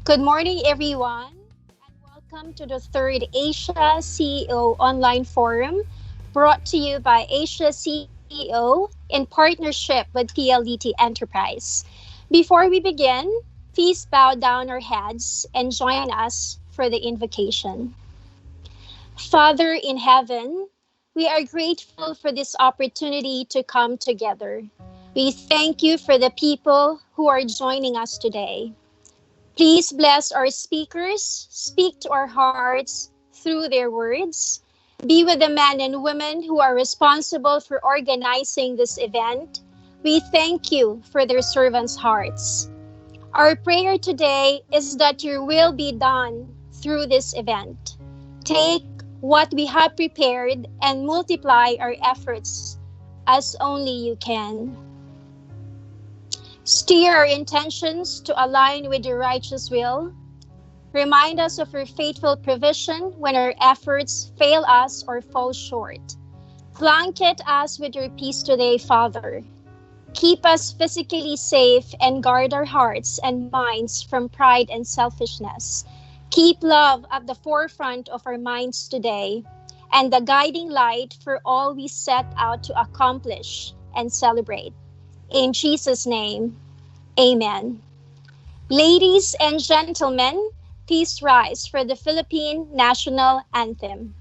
Good morning, everyone, and welcome to the third Asia CEO Online Forum brought to you by Asia CEO in partnership with PLDT Enterprise. Before we begin, please bow down our heads and join us for the invocation. Father in heaven, we are grateful for this opportunity to come together. We thank you for the people who are joining us today. Please bless our speakers, speak to our hearts through their words. Be with the men and women who are responsible for organizing this event. We thank you for their servants' hearts. Our prayer today is that your will be done through this event. Take what we have prepared and multiply our efforts as only you can. Steer our intentions to align with your righteous will. Remind us of your faithful provision when our efforts fail us or fall short. Blanket us with your peace today, Father. Keep us physically safe and guard our hearts and minds from pride and selfishness. Keep love at the forefront of our minds today and the guiding light for all we set out to accomplish and celebrate. In Jesus' name, amen. Ladies and gentlemen, please rise for the Philippine National Anthem.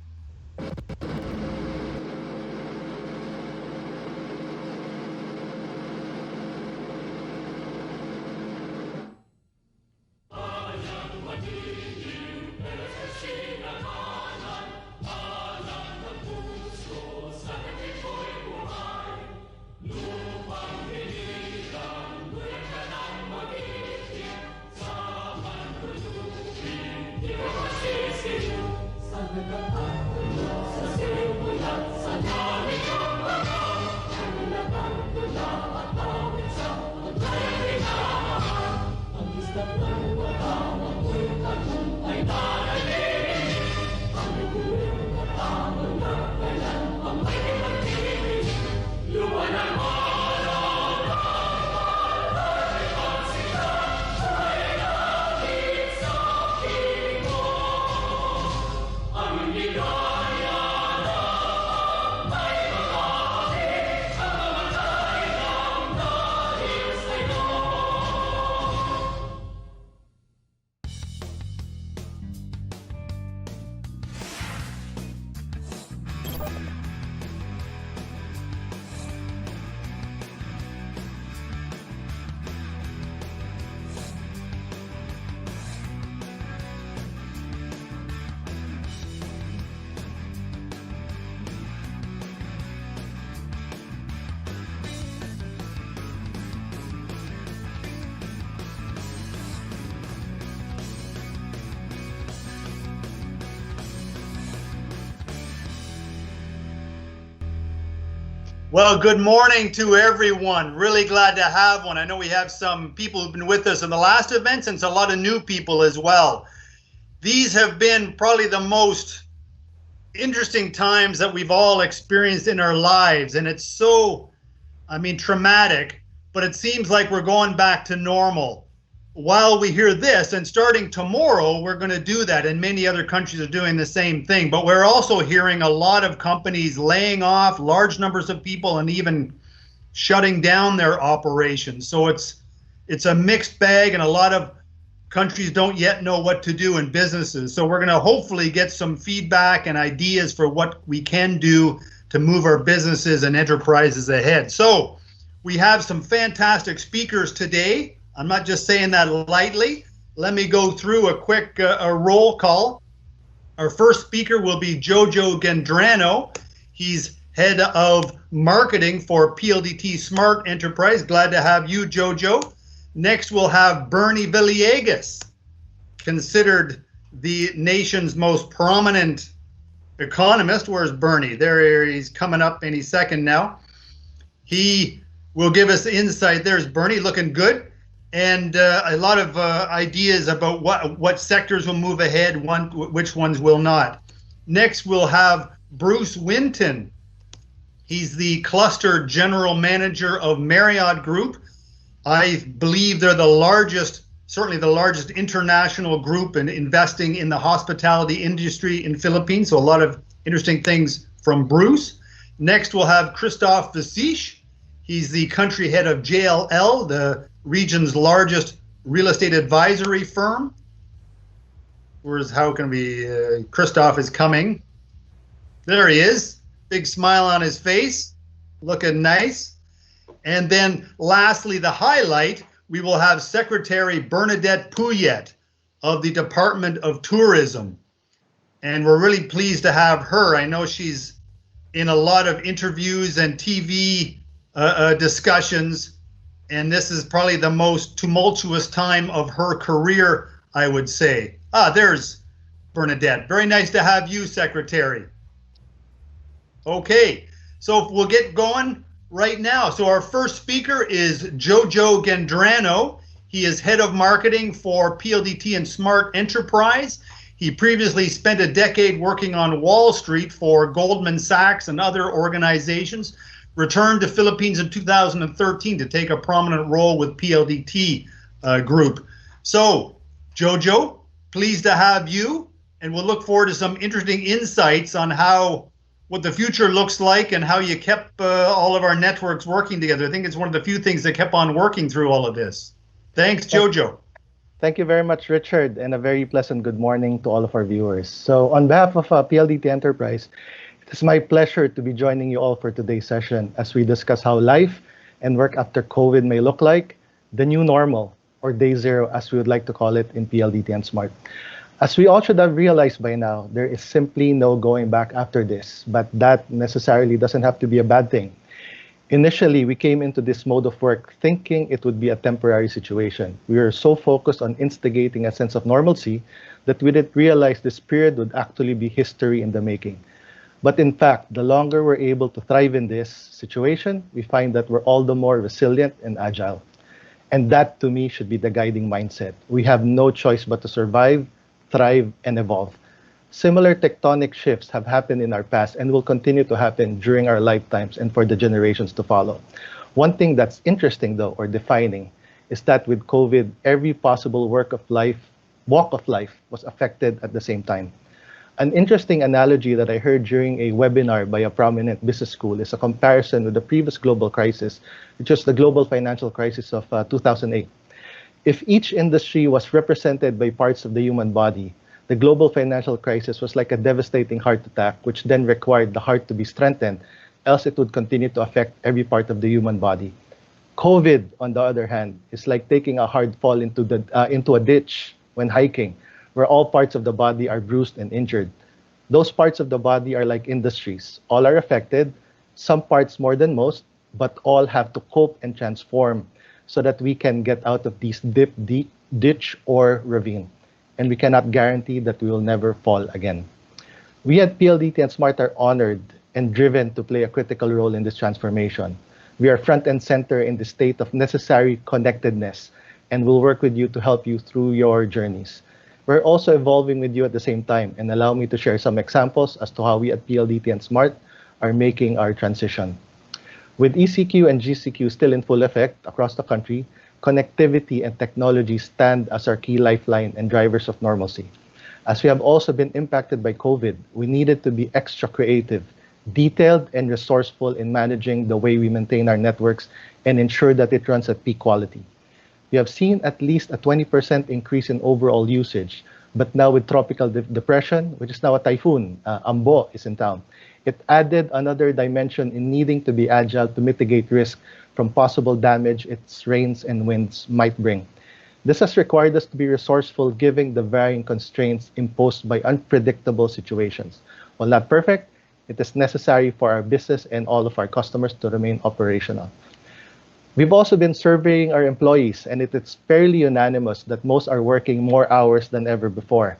Well, good morning to everyone. Really glad to have one. I know we have some people who've been with us in the last events and a lot of new people as well. These have been probably the most interesting times that we've all experienced in our lives. And it's so, traumatic, but it seems like we're going back to normal. While we hear this, and starting tomorrow, we're going to do that, and many other countries are doing the same thing. But we're also hearing a lot of companies laying off large numbers of people and even shutting down their operations. So it's a mixed bag, and a lot of countries don't yet know what to do in businesses. So we're going to hopefully get some feedback and ideas for what we can do to move our businesses and enterprises ahead. So we have some fantastic speakers today. I'm not just saying that lightly. Let me go through a quick roll call. Our first speaker will be Jojo Gendrano. He's head of marketing for PLDT Smart Enterprise. Glad to have you, Jojo. Next, we'll have Bernie Villegas, considered the nation's most prominent economist. Where's Bernie? There he's coming up any second now. He will give us insight. There's Bernie, looking good. And a lot of ideas about what sectors will move ahead, which ones will not. Next, we'll have Bruce Winton. He's the cluster general manager of Marriott Group. I believe they're the largest certainly the largest international group in investing in the hospitality industry in Philippines. So a lot of interesting things from Bruce. Next, we'll have Christophe Vasiche. He's the country head of JLL, the region's largest real estate advisory firm. How can we, Christophe is coming. There he is, big smile on his face, looking nice. And then lastly, the highlight, we will have Secretary Bernadette Pouillet of the Department of Tourism. And we're really pleased to have her. I know she's in a lot of interviews and TV discussions, and this is probably the most tumultuous time of her career, I would say. There's Bernadette. Very nice to have you, Secretary. Okay, so we'll get going right now. So our first speaker is Jojo Gendrano. He is head of marketing for PLDT and Smart Enterprise. He previously spent a decade working on Wall Street for Goldman Sachs and other organizations, returned to Philippines in 2013 to take a prominent role with PLDT Group. So, Jojo, pleased to have you, and we'll look forward to some interesting insights on what the future looks like and how you kept all of our networks working together. I think it's one of the few things that kept on working through all of this. Thanks, Jojo. Thank you very much, Richard, and a very pleasant good morning to all of our viewers. So on behalf of PLDT Enterprise, it is my pleasure to be joining you all for today's session as we discuss how life and work after COVID may look like, the new normal, or day zero, as we would like to call it in PLDT and Smart. As we all should have realized by now, there is simply no going back after this, but that necessarily doesn't have to be a bad thing. Initially, we came into this mode of work thinking it would be a temporary situation. We were so focused on instigating a sense of normalcy that we didn't realize this period would actually be history in the making. But in fact, the longer we're able to thrive in this situation, we find that we're all the more resilient and agile. And that, to me, should be the guiding mindset. We have no choice but to survive, thrive, and evolve. Similar tectonic shifts have happened in our past and will continue to happen during our lifetimes and for the generations to follow. One thing that's interesting, though, or defining, is that with COVID, every possible walk of life was affected at the same time. An interesting analogy that I heard during a webinar by a prominent business school is a comparison with the previous global crisis, which was the global financial crisis of 2008. If each industry was represented by parts of the human body, the global financial crisis was like a devastating heart attack, which then required the heart to be strengthened, else it would continue to affect every part of the human body. COVID, on the other hand, is like taking a hard fall into a ditch when hiking, where all parts of the body are bruised and injured. Those parts of the body are like industries. All are affected, some parts more than most, but all have to cope and transform so that we can get out of this ditch or ravine. And we cannot guarantee that we will never fall again. We at PLDT and Smart are honored and driven to play a critical role in this transformation. We are front and center in the state of necessary connectedness and will work with you to help you through your journeys. We're also evolving with you at the same time, and allow me to share some examples as to how we at PLDT and Smart are making our transition. With ECQ and GCQ still in full effect across the country, connectivity and technology stand as our key lifeline and drivers of normalcy. As we have also been impacted by COVID, we needed to be extra creative, detailed, and resourceful in managing the way we maintain our networks and ensure that it runs at peak quality. We have seen at least a 20% increase in overall usage, but now with tropical depression, which is now a typhoon, Ambo is in town, it added another dimension in needing to be agile to mitigate risk from possible damage its rains and winds might bring. This has required us to be resourceful given the varying constraints imposed by unpredictable situations. While not perfect, it is necessary for our business and all of our customers to remain operational. We've also been surveying our employees, and it is fairly unanimous that most are working more hours than ever before.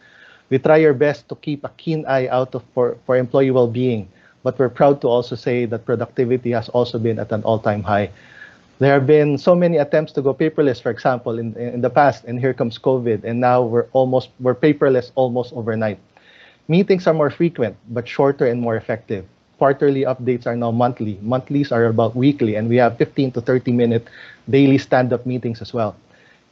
We try our best to keep a keen eye out for employee well-being, but we're proud to also say that productivity has also been at an all-time high. There have been so many attempts to go paperless, for example, in the past, and here comes COVID, and now we're paperless almost overnight. Meetings are more frequent, but shorter and more effective. Quarterly updates are now monthly. Monthlies are about weekly, and we have 15 to 30-minute daily stand-up meetings as well.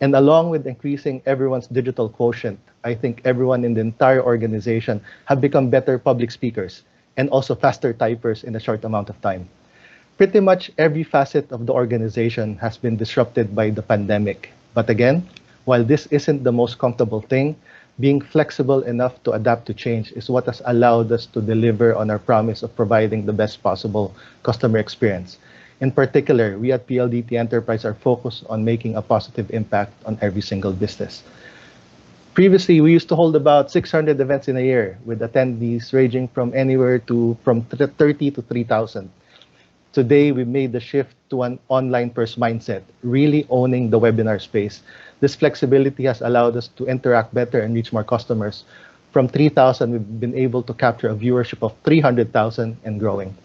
And along with increasing everyone's digital quotient, I think everyone in the entire organization have become better public speakers and also faster typers in a short amount of time. Pretty much every facet of the organization has been disrupted by the pandemic. But again, while this isn't the most comfortable thing, being flexible enough to adapt to change is what has allowed us to deliver on our promise of providing the best possible customer experience. In particular, we at PLDT Enterprise are focused on making a positive impact on every single business. Previously, we used to hold about 600 events in a year with attendees ranging from anywhere to from 30 to 3,000. Today, we made the shift to an online-first mindset, really owning the webinar space. This flexibility has allowed us to interact better and reach more customers. From 3,000, we've been able to capture a viewership of 300,000 and growing.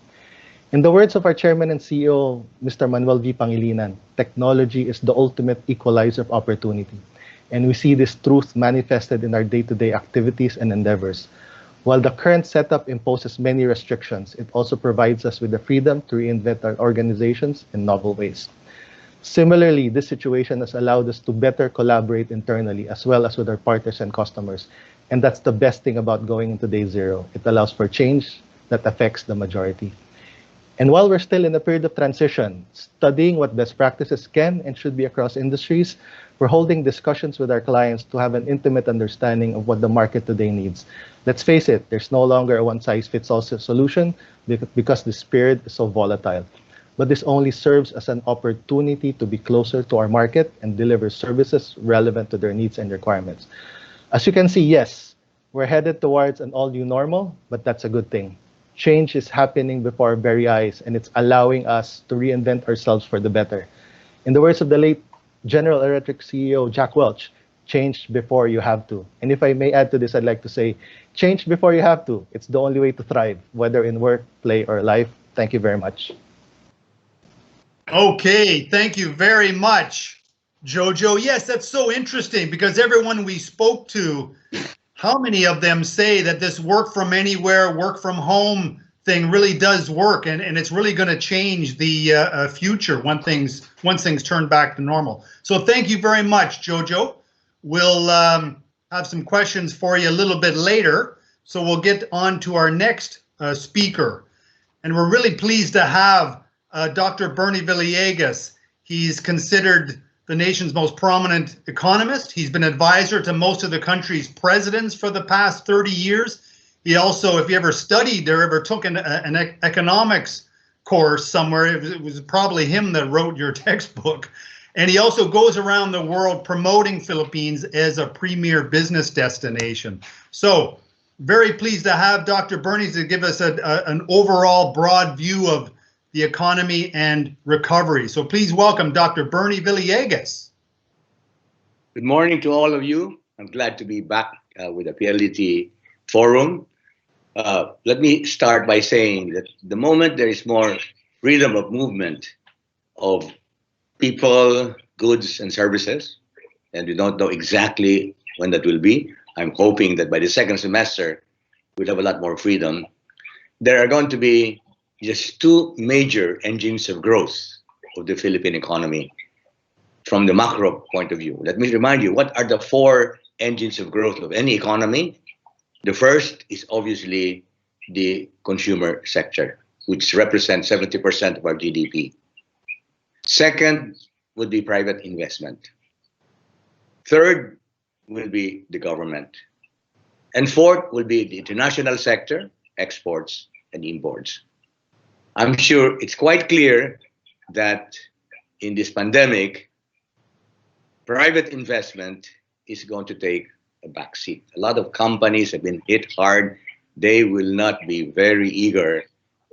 In the words of our Chairman and CEO, Mr. Manuel V. Pangilinan, technology is the ultimate equalizer of opportunity. And we see this truth manifested in our day-to-day activities and endeavors. While the current setup imposes many restrictions, it also provides us with the freedom to reinvent our organizations in novel ways. Similarly, this situation has allowed us to better collaborate internally as well as with our partners and customers. And that's the best thing about going into day zero. It allows for change that affects the majority. And while we're still in a period of transition, studying what best practices can and should be across industries, we're holding discussions with our clients to have an intimate understanding of what the market today needs. Let's face it, there's no longer a one-size-fits-all solution because this period is so volatile. But this only serves as an opportunity to be closer to our market and deliver services relevant to their needs and requirements. As you can see, yes, we're headed towards an all-new normal, but that's a good thing. Change is happening before our very eyes, and it's allowing us to reinvent ourselves for the better. In the words of the late General Electric CEO Jack Welch, change before you have to. And if I may add to this, I'd like to say, change before you have to. It's the only way to thrive, whether in work, play, or life. Thank you very much. Okay, thank you very much, Jojo. Yes, that's so interesting because everyone we spoke to, how many of them say that this work from anywhere, work from home thing really does work, and it's really going to change the future once things turn back to normal. So thank you very much, Jojo. We'll have some questions for you a little bit later. So we'll get on to our next speaker. And we're really pleased to have Dr. Bernie Villegas. He's considered the nation's most prominent economist. He's been advisor to most of the country's presidents for the past 30 years. He also, if you ever studied or ever took an economics course somewhere, it was probably him that wrote your textbook. And he also goes around the world promoting Philippines as a premier business destination. So very pleased to have Dr. Bernie to give us an overall broad view of the economy and recovery. So please welcome Dr. Bernie Villegas. Good morning to all of you. I'm glad to be back with the PLDT forum. Let me start by saying that the moment there is more freedom of movement of people, goods, and services, and we don't know exactly when that will be, I'm hoping that by the second semester, we'll have a lot more freedom. There are going to be just two major engines of growth of the Philippine economy from the macro point of view. Let me remind you, what are the four engines of growth of any economy? The first is obviously the consumer sector, which represents 70% of our GDP. Second would be private investment. Third will be the government. And fourth will be the international sector, exports and imports. I'm sure it's quite clear that in this pandemic, private investment is going to take a backseat. A lot of companies have been hit hard. They will not be very eager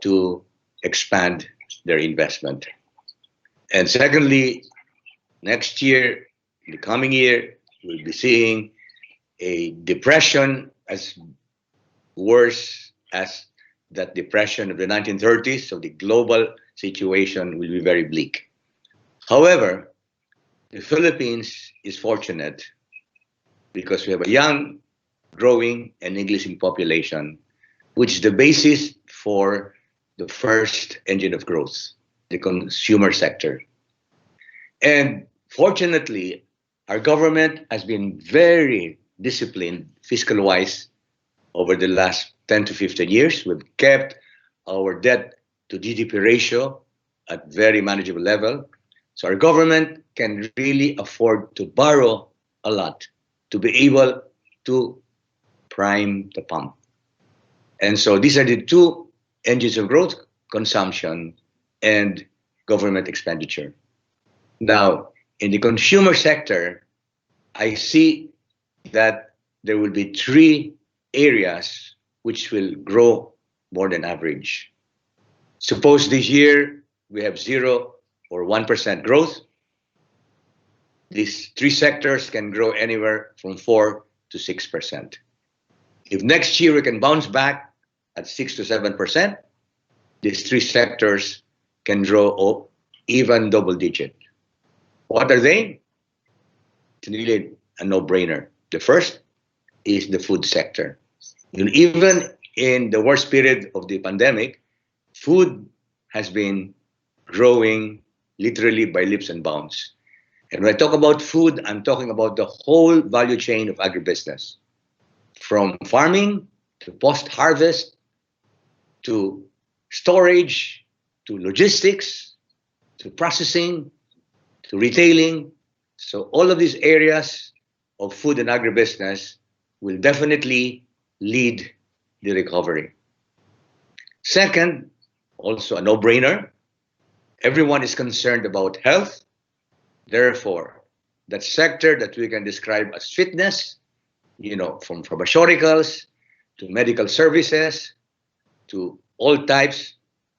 to expand their investment. And secondly, next year, the coming year, we'll be seeing a depression as worse as that depression of the 1930s, so the global situation will be very bleak. However, the Philippines is fortunate because we have a young, growing, and Englishing population, which is the basis for the first engine of growth, the consumer sector. And fortunately, Our government has been very disciplined fiscal-wise over the last 10 to 15 years. We've kept our debt to GDP ratio at very manageable level. So our government can really afford to borrow a lot to be able to prime the pump. And so these are the two engines of growth: consumption and government expenditure. Now, in the consumer sector, I see that there will be three areas which will grow more than average. Suppose this year we have 0 or 1% growth. These three sectors can grow anywhere from 4 to 6%. If next year we can bounce back at 6 to 7%, these three sectors can grow even double digit. What are they? It's really a no-brainer. The first is the food sector. Even in the worst period of the pandemic, food has been growing literally by leaps and bounds. And when I talk about food, I'm talking about the whole value chain of agribusiness, from farming to post-harvest to storage to logistics to processing to retailing. So all of these areas of food and agribusiness will definitely lead the recovery. Second, also a no-brainer, everyone is concerned about health. Therefore, that sector that we can describe as fitness, from pharmaceuticals to medical services to all types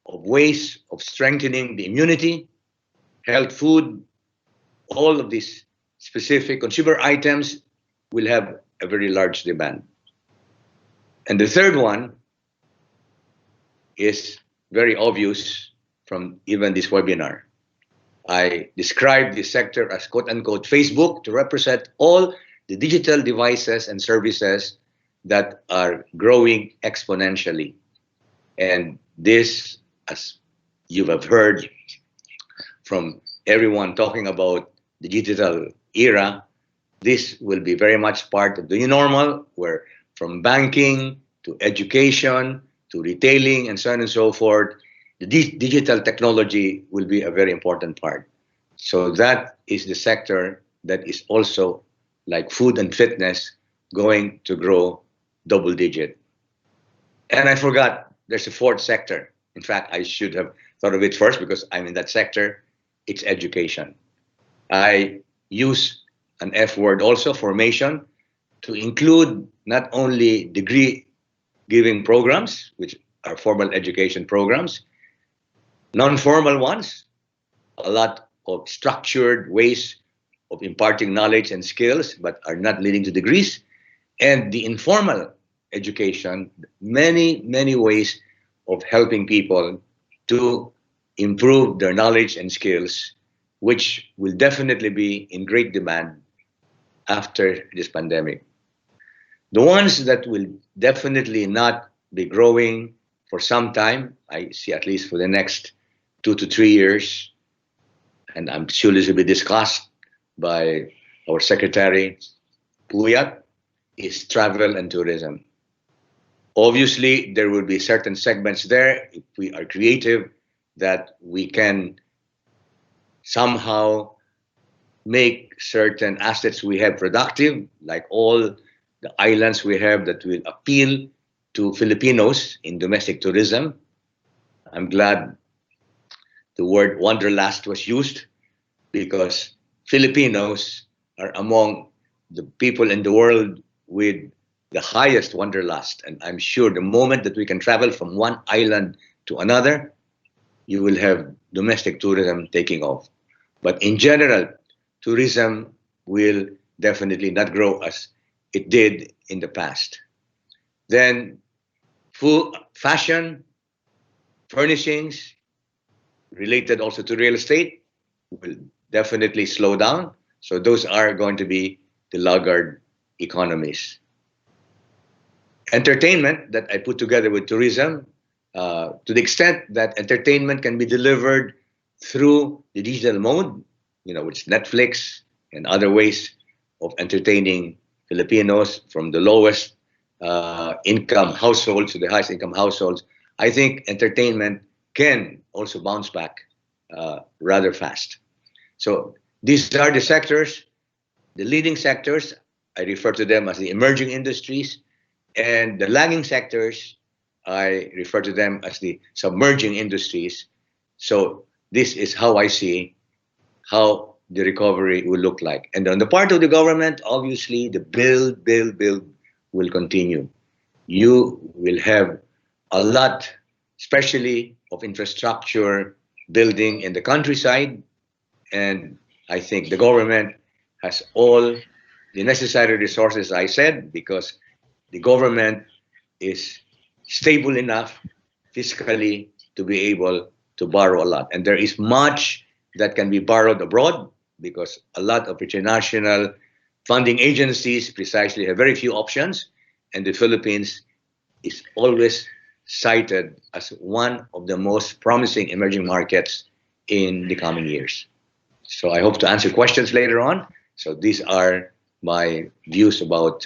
of ways of strengthening the immunity, health food, all of these specific consumer items will have a very large demand. And the third one is very obvious from even this webinar. I described this sector as quote-unquote Facebook to represent all the digital devices and services that are growing exponentially. And this, as you have heard from everyone talking about the digital era, this will be very much part of the new normal, where from banking to education to retailing and so on and so forth, the digital technology will be a very important part. So that is the sector that is also, like food and fitness, going to grow double digit. And I forgot, there's a fourth sector. In fact, I should have thought of it first because I'm in that sector. It's education. I use an F word also, formation, to include not only degree giving programs, which are formal education programs, non-formal ones, a lot of structured ways of imparting knowledge and skills, but are not leading to degrees, and the informal education, many, many ways of helping people to improve their knowledge and skills, which will definitely be in great demand after this pandemic. The ones that will definitely not be growing for some time, I see at least for the next 2 to 3 years, and I'm sure this will be discussed by our Secretary Puyat, is travel and tourism. Obviously, there will be certain segments there, if we are creative, that we can somehow make certain assets we have productive, like all the islands we have that will appeal to Filipinos in domestic tourism. I'm glad the word wanderlust was used, because Filipinos are among the people in the world with the highest wanderlust. And I'm sure the moment that we can travel from one island to another, you will have domestic tourism taking off. But in general, tourism will definitely not grow as it did in the past. Then food, fashion, furnishings, related also to real estate, will definitely slow down. So those are going to be the laggard economies. Entertainment that I put together with tourism, to the extent that entertainment can be delivered through the digital mode, which is Netflix and other ways of entertaining Filipinos from the lowest income households to the highest income households, I think entertainment can also bounce back rather fast. So these are the sectors, the leading sectors. I refer to them as the emerging industries, and the lagging sectors, I refer to them as the submerging industries. So this is how I see how the recovery will look like. And on the part of the government, obviously, the build will continue. You will have a lot, especially of infrastructure building in the countryside. And I think the government has all the necessary resources, I said, because the government is stable enough fiscally to be able to borrow a lot. And there is much that can be borrowed abroad because a lot of international funding agencies precisely have very few options. And the Philippines is always cited as one of the most promising emerging markets in the coming years. So I hope to answer questions later on. So these are my views about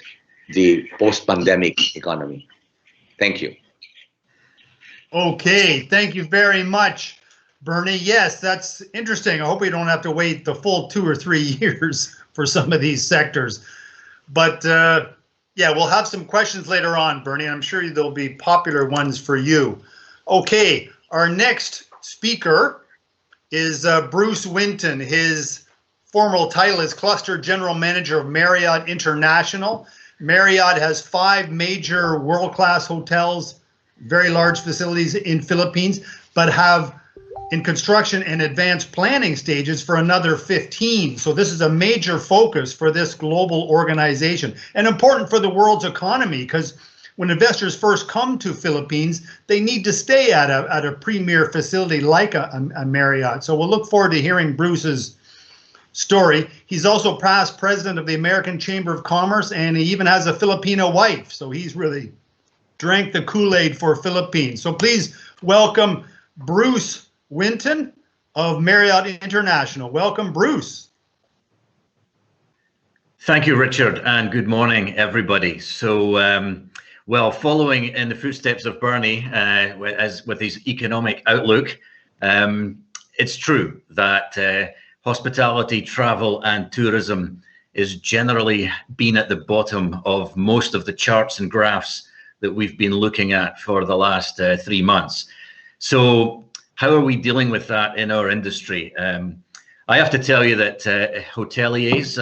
the post-pandemic economy. Thank you. Okay, thank you very much, Bernie. Yes, that's interesting. I hope we don't have to wait the full 2 or 3 years for some of these sectors. But yeah, we'll have some questions later on, Bernie. I'm sure there'll be popular ones for you. Okay, our next speaker is Bruce Winton. His formal title is Cluster General Manager of Marriott International. Marriott has 5 major world-class hotels, very large facilities in Philippines, but have in construction and advanced planning stages for another 15. So this is a major focus for this global organization and important for the world's economy, because when investors first come to Philippines, they need to stay at a premier facility like a Marriott. So we'll look forward to hearing Bruce's story. He's also past president of the American Chamber of Commerce, and he even has a Filipino wife. So he's really drank the Kool-Aid for Philippines. So please welcome Bruce Winton of Marriott International. Welcome, Bruce. Thank you, Richard, and good morning, everybody. So, well, following in the footsteps of Bernie, as with his economic outlook, it's true that hospitality, travel, and tourism is generally been at the bottom of most of the charts and graphs that we've been looking at for the last 3 months. So how are we dealing with that in our industry? I have to tell you that hoteliers,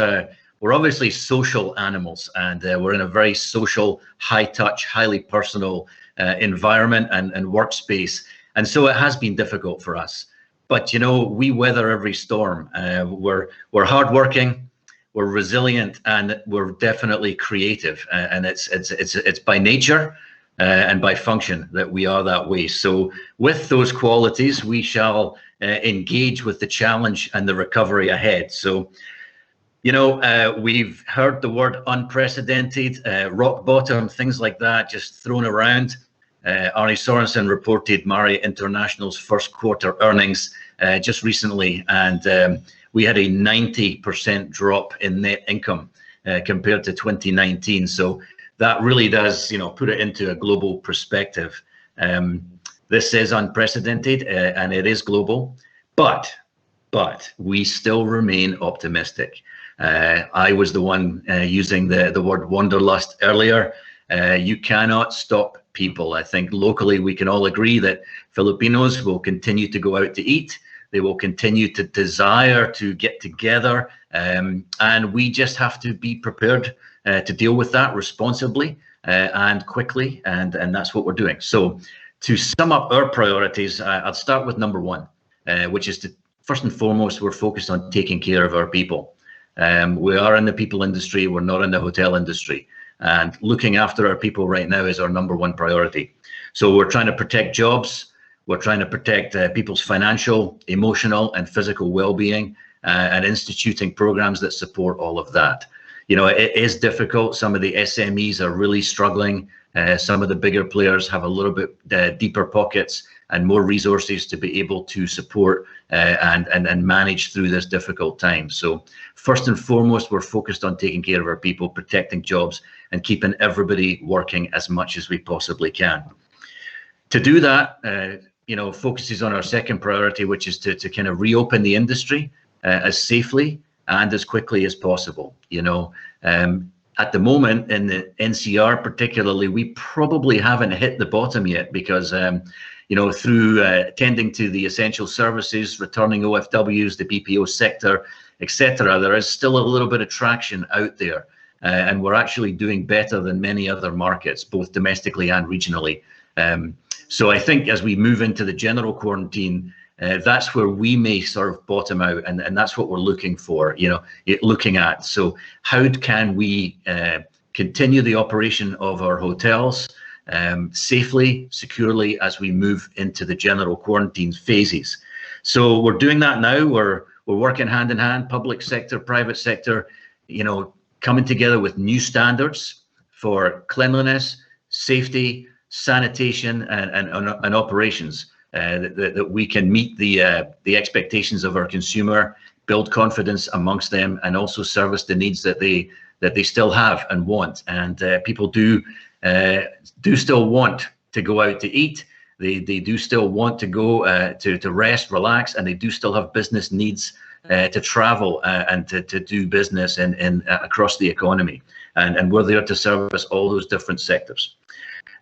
we're obviously social animals, and we're in a very social, high-touch, highly personal environment and workspace. And so it has been difficult for us. But, you know, we weather every storm. We're hardworking, we're resilient, and we're definitely creative. And it's by nature and by function that we are that way. So with those qualities, we shall engage with the challenge and the recovery ahead. So, you know, we've heard the word unprecedented, rock bottom, things like that, just thrown around. Arne Sorensen reported Marriott International's first quarter earnings just recently, and we had a 90% drop in net income compared to 2019. So that really does, you know, put it into a global perspective. This is unprecedented and it is global, but we still remain optimistic. I was the one using the word wanderlust earlier. You cannot stop people. I think locally we can all agree that Filipinos will continue to go out to eat. They will continue to desire to get together, and we just have to be prepared to deal with that responsibly and quickly, and that's what we're doing. So to sum up our priorities, I'll start with number one, which is to, first and foremost, we're focused on taking care of our people. We are in the people industry, we're not in the hotel industry. And looking after our people right now is our number one priority. So we're trying to protect jobs, we're trying to protect people's financial, emotional, and physical well-being, and instituting programs that support all of that. it is difficult. Some of the SMEs are really struggling. Some of the bigger players have a little bit deeper pockets and more resources to be able to support and manage through this difficult time. So first and foremost, we're focused on taking care of our people, protecting jobs, and keeping everybody working as much as we possibly can. To do that, focuses on our second priority, which is to kind of reopen the industry as safely and as quickly as possible. At the moment in the NCR particularly, we probably haven't hit the bottom yet because, through tending to the essential services, returning OFWs, the BPO sector, etc., there is still a little bit of traction out there. And we're actually doing better than many other markets, both domestically and regionally. So I think as we move into the general quarantine, that's where we may sort of bottom out, and that's what we're looking at. So how can we continue the operation of our hotels safely, securely as we move into the general quarantine phases? So we're doing that now. We're working hand in hand, public sector, private sector, coming together with new standards for cleanliness, safety, sanitation, and operations. That we can meet the expectations of our consumer, build confidence amongst them, and also service the needs that they still have and want. And people do still want to go out to eat. They do still want to go to rest, relax, and they do still have business needs to travel and to do business in across the economy. And we're there to service all those different sectors.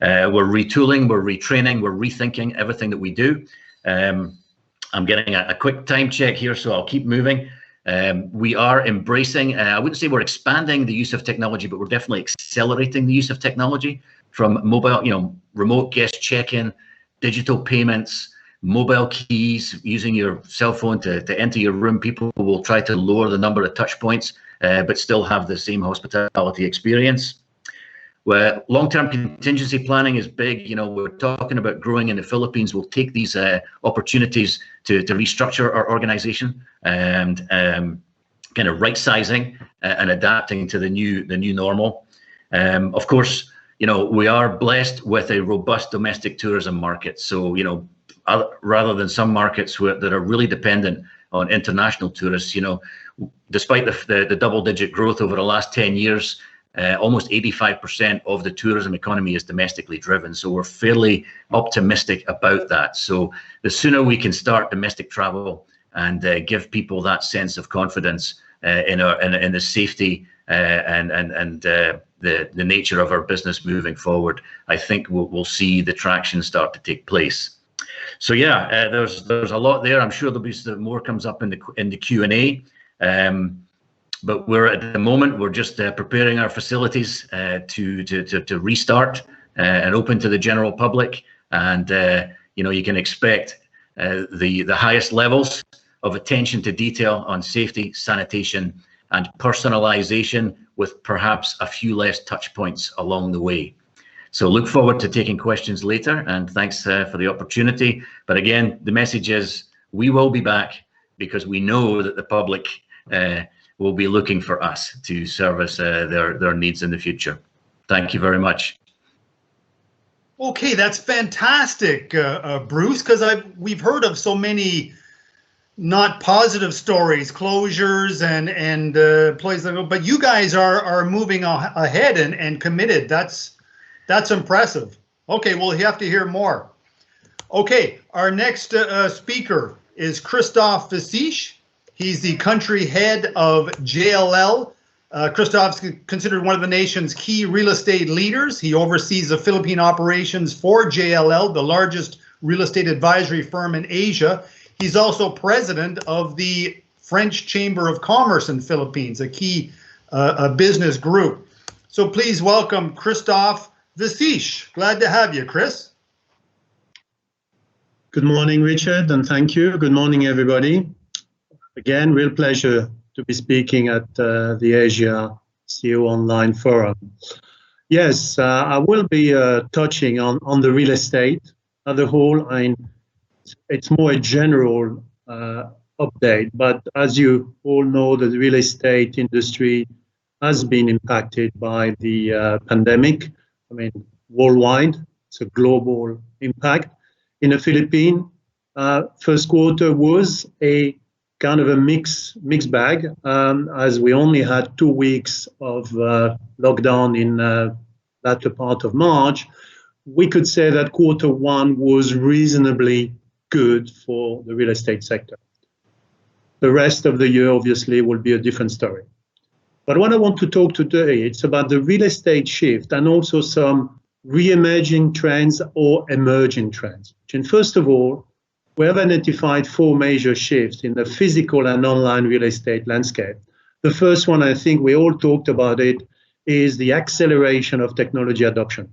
We're retooling, we're retraining, we're rethinking everything that we do. I'm getting a quick time check here, so I'll keep moving. We are embracing, I wouldn't say we're expanding the use of technology, but we're definitely accelerating the use of technology from mobile, remote guest check-in, digital payments, mobile keys, using your cell phone to enter your room. People will try to lower the number of touch points, but still have the same hospitality experience. Where long-term contingency planning is big. We're talking about growing in the Philippines. We'll take these opportunities to restructure our organization and kind of right-sizing and adapting to the new normal. Of course, we are blessed with a robust domestic tourism market. So, rather than some markets that are really dependent on international tourists, despite the double-digit growth over the last 10 years, almost 85% of the tourism economy is domestically driven. So we're fairly optimistic about that. So the sooner we can start domestic travel and give people that sense of confidence in the safety and the nature of our business moving forward, I think we'll see the traction start to take place. So yeah, there's a lot there. I'm sure there'll be some more comes up in the Q&A. But at the moment, we're just preparing our facilities to restart and open to the general public. And, you can expect the highest levels of attention to detail on safety, sanitation, and personalization, with perhaps a few less touch points along the way. So look forward to taking questions later, and thanks for the opportunity. But again, the message is we will be back because we know that the public will be looking for us to service their needs in the future. Thank you very much. Okay, that's fantastic, Bruce, because we've heard of so many not positive stories, closures and places, but you guys are moving ahead and committed. That's impressive. Okay, well, you have to hear more. Okay, our next speaker is Christophe Vasiche. He's the country head of JLL. Christophe's considered one of the nation's key real estate leaders. He oversees the Philippine operations for JLL, the largest real estate advisory firm in Asia. He's also president of the French Chamber of Commerce in Philippines, a key business group. So please welcome Christophe Vasiche. Glad to have you, Chris. Good morning, Richard, and thank you. Good morning, everybody. Again, real pleasure to be speaking at the Asia CEO Online Forum. Yes, I will be touching on the real estate as a whole. It's more a general update, but as you all know, the real estate industry has been impacted by the pandemic. I mean, worldwide, it's a global impact. In the Philippines, first quarter was a kind of a mixed bag, as we only had 2 weeks of lockdown in latter part of March. We could say that quarter one was reasonably good for the real estate sector. The rest of the year, obviously, will be a different story. But what I want to talk today, it's about the real estate shift and also some re-emerging trends or emerging trends. And first of all, we have identified 4 major shifts in the physical and online real estate landscape. The first one, I think we all talked about it, is the acceleration of technology adoption.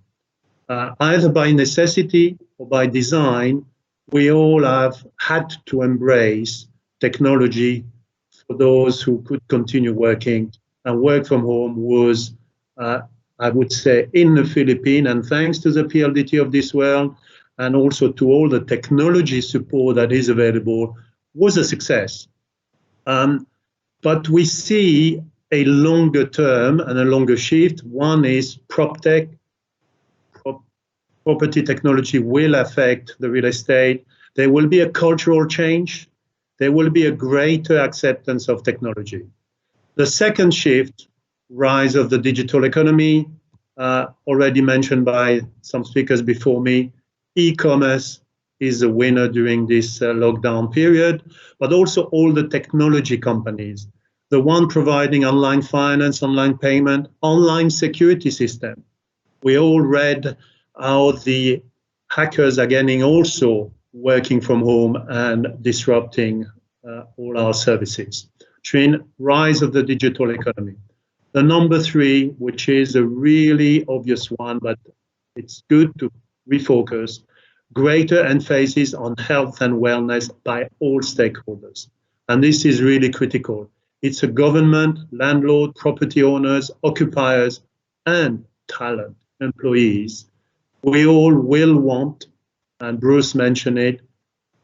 Either by necessity or by design, we all have had to embrace technology for those who could continue working, and work from home was, I would say, in the Philippines, and thanks to the PLDT of this world, and also to all the technology support that is available, was a success. But we see a longer term and a longer shift. One is PropTech. Property technology will affect the real estate. There will be a cultural change. There will be a greater acceptance of technology. The second shift, rise of the digital economy, already mentioned by some speakers before me. E-commerce is a winner during this lockdown period, but also all the technology companies, the one providing online finance, online payment, online security system. We all read how the hackers are getting also working from home and disrupting all our services. Rise of the digital economy. The number 3, which is a really obvious one, but it's good to refocus, greater emphasis on health and wellness by all stakeholders. And this is really critical. It's a government, landlord, property owners, occupiers, and talent, employees. We all will want, and Bruce mentioned it,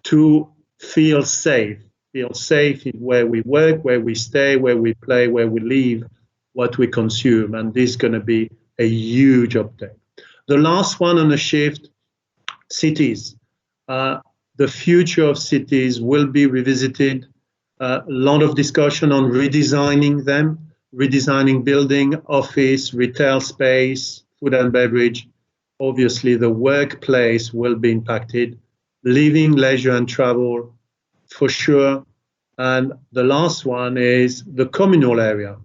to feel safe in where we work, where we stay, where we play, where we live, what we consume. And this is going to be a huge update. The last one on the shift, cities. The future of cities will be revisited. A lot of discussion on redesigning them, redesigning building, office, retail space, food and beverage. Obviously, the workplace will be impacted. Living, leisure, and travel, for sure. And the last one is the communal area.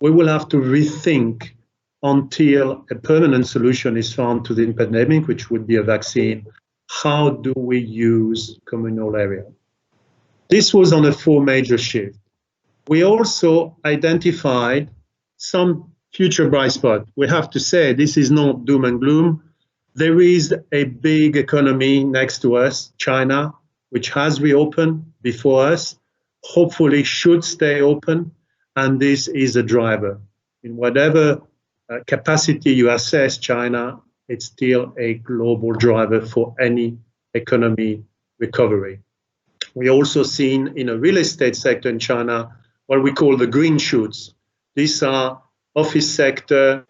We will have to rethink until a permanent solution is found to the pandemic, which would be a vaccine. How do we use communal area? This was on a 4 major shift. We also identified some future bright spot. We have to say this is not doom and gloom. There is a big economy next to us, China, which has reopened before us, hopefully should stay open, and this is a driver. In whatever capacity you assess China, it's still a global driver for any economy recovery. We also seen in a real estate sector in China what we call the green shoots. These are office sector,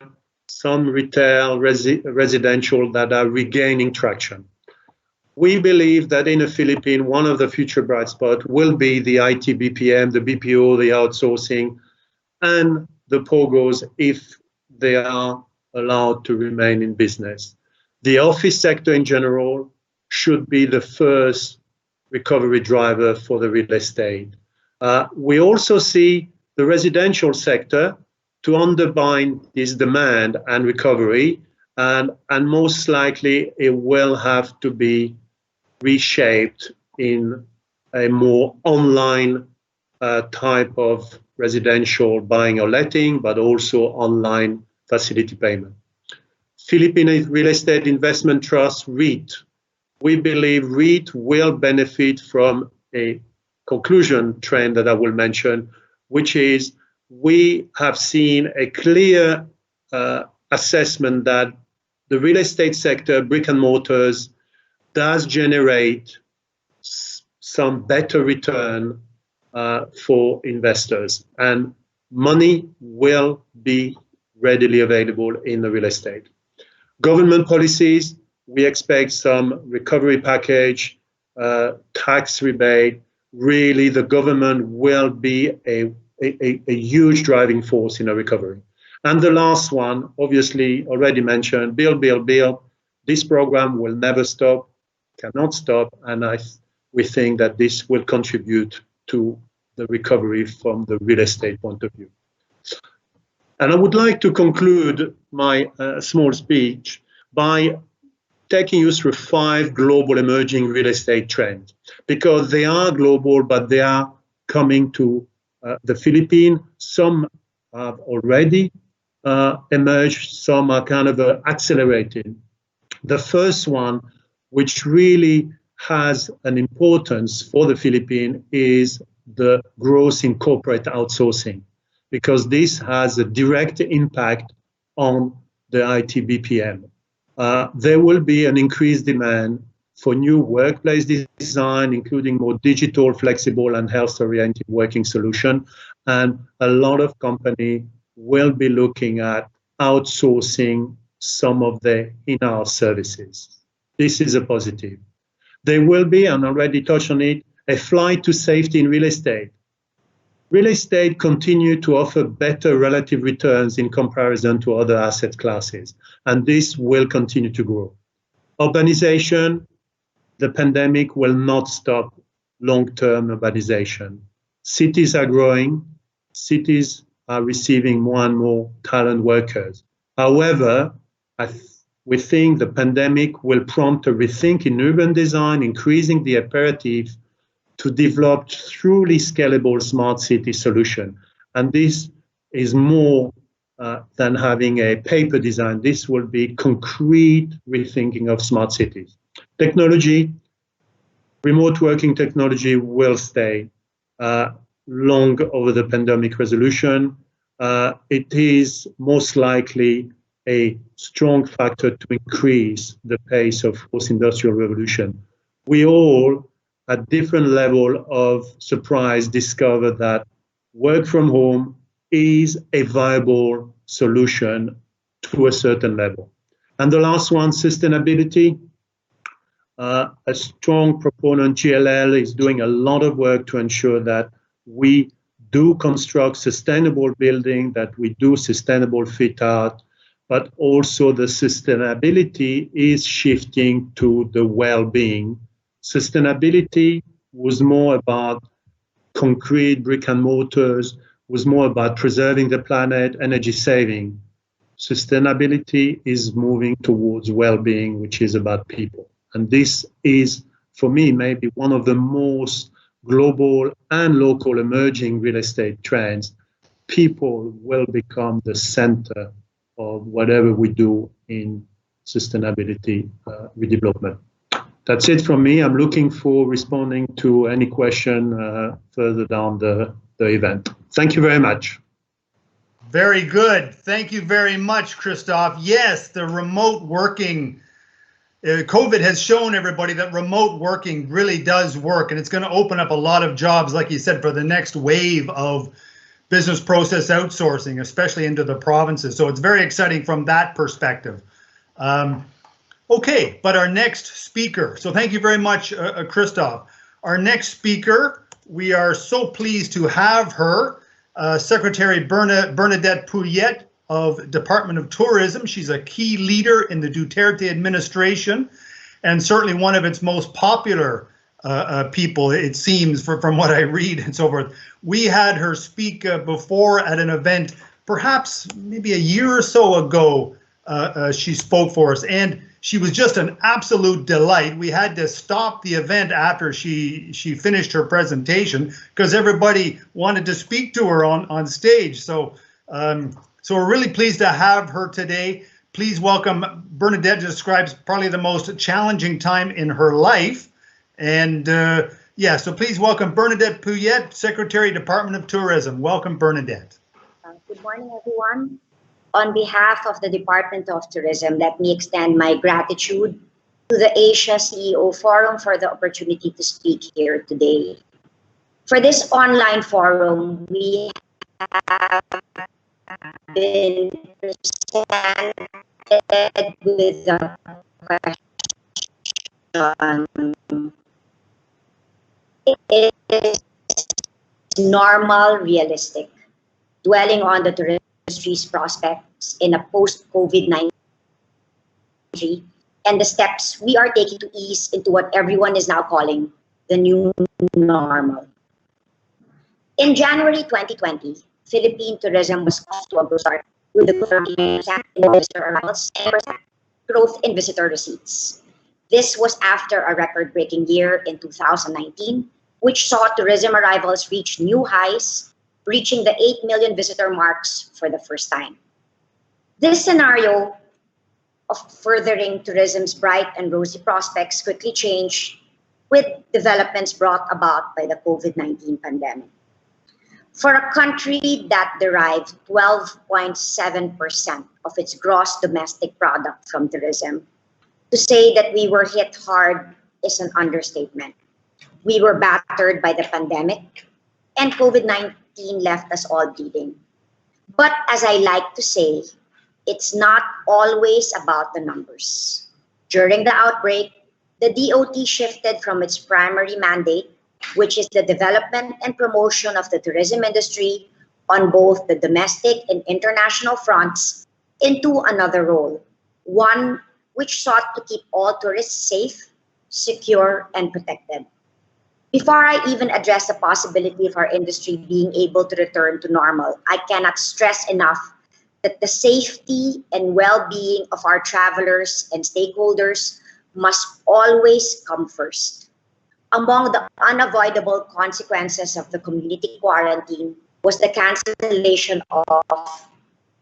some retail, residential that are regaining traction. We believe that in the Philippines, one of the future bright spots will be the IT BPM, the BPO, the outsourcing, and the POGOs if they are allowed to remain in business. The office sector in general should be the first recovery driver for the real estate. We also see the residential sector to underpin this demand and recovery, and most likely it will have to be reshaped in a more online type of residential buying or letting, but also online facility payment. Philippine Real Estate Investment Trust, REIT. We believe REIT will benefit from a conclusion trend that I will mention, which is we have seen a clear assessment that the real estate sector, brick and mortars, does generate some better return for investors. And money will be readily available in the real estate. Government policies, we expect some recovery package, tax rebate. Really, the government will be a huge driving force in a recovery. And the last one, obviously already mentioned, build, build, build. This program will never stop, cannot stop, and we think that this will contribute to the recovery from the real estate point of view. And I would like to conclude my small speech by taking you through 5 global emerging real estate trends, because they are global, but they are coming to the Philippines. Some have already emerged, some are kind of accelerating. The first one, which really has an importance for the Philippines, is the growth in corporate outsourcing, because this has a direct impact on the IT BPM. There will be an increased demand for new workplace design, including more digital, flexible, and health-oriented working solution. And a lot of companies will be looking at outsourcing some of their in-house services. This is a positive. There will be, and I already touched on it, a flight to safety in real estate. Real estate continue to offer better relative returns in comparison to other asset classes, and this will continue to grow. Urbanization, the pandemic will not stop long-term urbanization. Cities are growing, cities are receiving more and more talent workers. However, we think the pandemic will prompt a rethink in urban design, increasing the imperative to develop truly scalable smart city solution. And this is more than having a paper design. This will be concrete rethinking of smart cities. Technology, remote working technology will stay long over the pandemic resolution. It is most likely a strong factor to increase the pace of post-industrial revolution. We all, at different level of surprise, discover that work from home is a viable solution to a certain level. And the last one, sustainability. A strong proponent, GLL, is doing a lot of work to ensure that we do construct sustainable building, that we do sustainable fit out, but also the sustainability is shifting to the well-being. Sustainability was more about concrete, brick and mortars, was more about preserving the planet, energy saving. Sustainability is moving towards well-being, which is about people. And this is, for me, maybe one of the most global and local emerging real estate trends. People will become the center of whatever we do in sustainability redevelopment. That's it from me. I'm looking for responding to any question further down the event. Thank you very much. Very good. Thank you very much, Christophe. Yes, the remote working, COVID has shown everybody that remote working really does work, and it's going to open up a lot of jobs, like you said, for the next wave of business process outsourcing, especially into the provinces. So it's very exciting from that perspective. Okay, but our next speaker, so thank you very much, Christophe. Our next speaker, we are so pleased to have her, Secretary Bernadette Pouliot of Department of Tourism. She's a key leader in the Duterte administration and certainly one of its most popular people, it seems, from what I read and so forth. We had her speak before at an event, perhaps maybe a year or so ago. She spoke for us, and she was just an absolute delight. We had to stop the event after she finished her presentation because everybody wanted to speak to her on stage. So we're really pleased to have her today. Please welcome Bernadette. Describes probably the most challenging time in her life. And yeah, so please welcome Bernadette Pouliot, Secretary, Department of Tourism. Welcome, Bernadette. Good morning, everyone. On behalf of the Department of Tourism, let me extend my gratitude to the Asia CEO Forum for the opportunity to speak here today. For this online forum, we been presented with the question, is normal realistic? Dwelling on the tourism industry's prospects in a post-COVID-19 and the steps we are taking to ease into what everyone is now calling the new normal. In January 2020, Philippine tourism was off to a good start with a 30% in visitor arrivals and 10% growth in visitor receipts. This was after a record-breaking year in 2019, which saw tourism arrivals reach new highs, reaching the 8 million visitor marks for the first time. This scenario of furthering tourism's bright and rosy prospects quickly changed with developments brought about by the COVID-19 pandemic. For a country that derived 12.7% of its gross domestic product from tourism, to say that we were hit hard is an understatement. We were battered by the pandemic, and COVID-19 left us all bleeding. But as I like to say, it's not always about the numbers. During the outbreak, the DOT shifted from its primary mandate, which is the development and promotion of the tourism industry on both the domestic and international fronts, into another role, one which sought to keep all tourists safe, secure, and protected. Before I even address the possibility of our industry being able to return to normal, I cannot stress enough that the safety and well-being of our travelers and stakeholders must always come first. Among the unavoidable consequences of the community quarantine was the cancellation of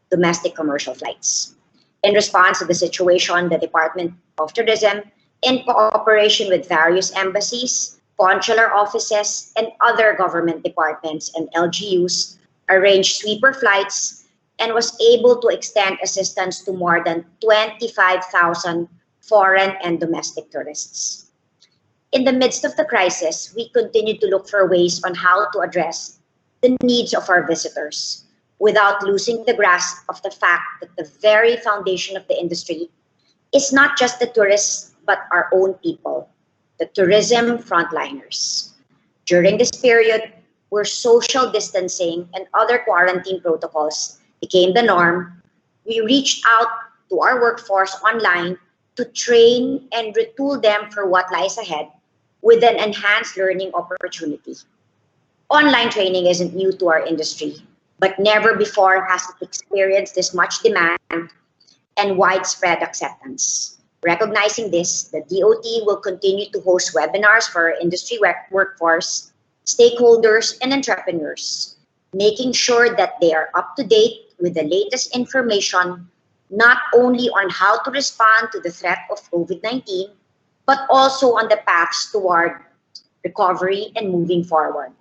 domestic commercial flights. In response to the situation, the Department of Tourism, in cooperation with various embassies, consular offices, and other government departments and LGUs, arranged sweeper flights and was able to extend assistance to more than 25,000 foreign and domestic tourists. In the midst of the crisis, we continue to look for ways on how to address the needs of our visitors without losing the grasp of the fact that the very foundation of the industry is not just the tourists, but our own people, the tourism frontliners. During this period, where social distancing and other quarantine protocols became the norm, we reached out to our workforce online to train and retool them for what lies ahead with an enhanced learning opportunity. Online training isn't new to our industry, but never before has it experienced this much demand and widespread acceptance. Recognizing this, the DOT will continue to host webinars for our industry workforce, stakeholders, and entrepreneurs, making sure that they are up to date with the latest information, not only on how to respond to the threat of COVID-19, but also on the paths toward recovery and moving forward.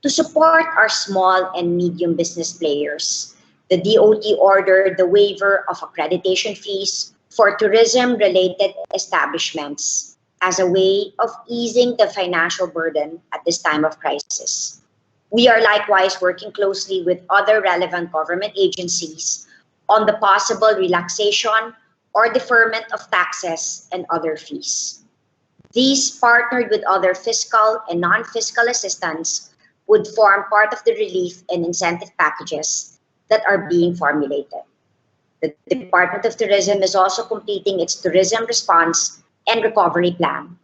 To support our small and medium business players, the DOT ordered the waiver of accreditation fees for tourism-related establishments as a way of easing the financial burden at this time of crisis. We are likewise working closely with other relevant government agencies on the possible relaxation or deferment of taxes and other fees. These, partnered with other fiscal and non-fiscal assistance, would form part of the relief and incentive packages that are being formulated. The Department of Tourism is also completing its tourism response and recovery plan.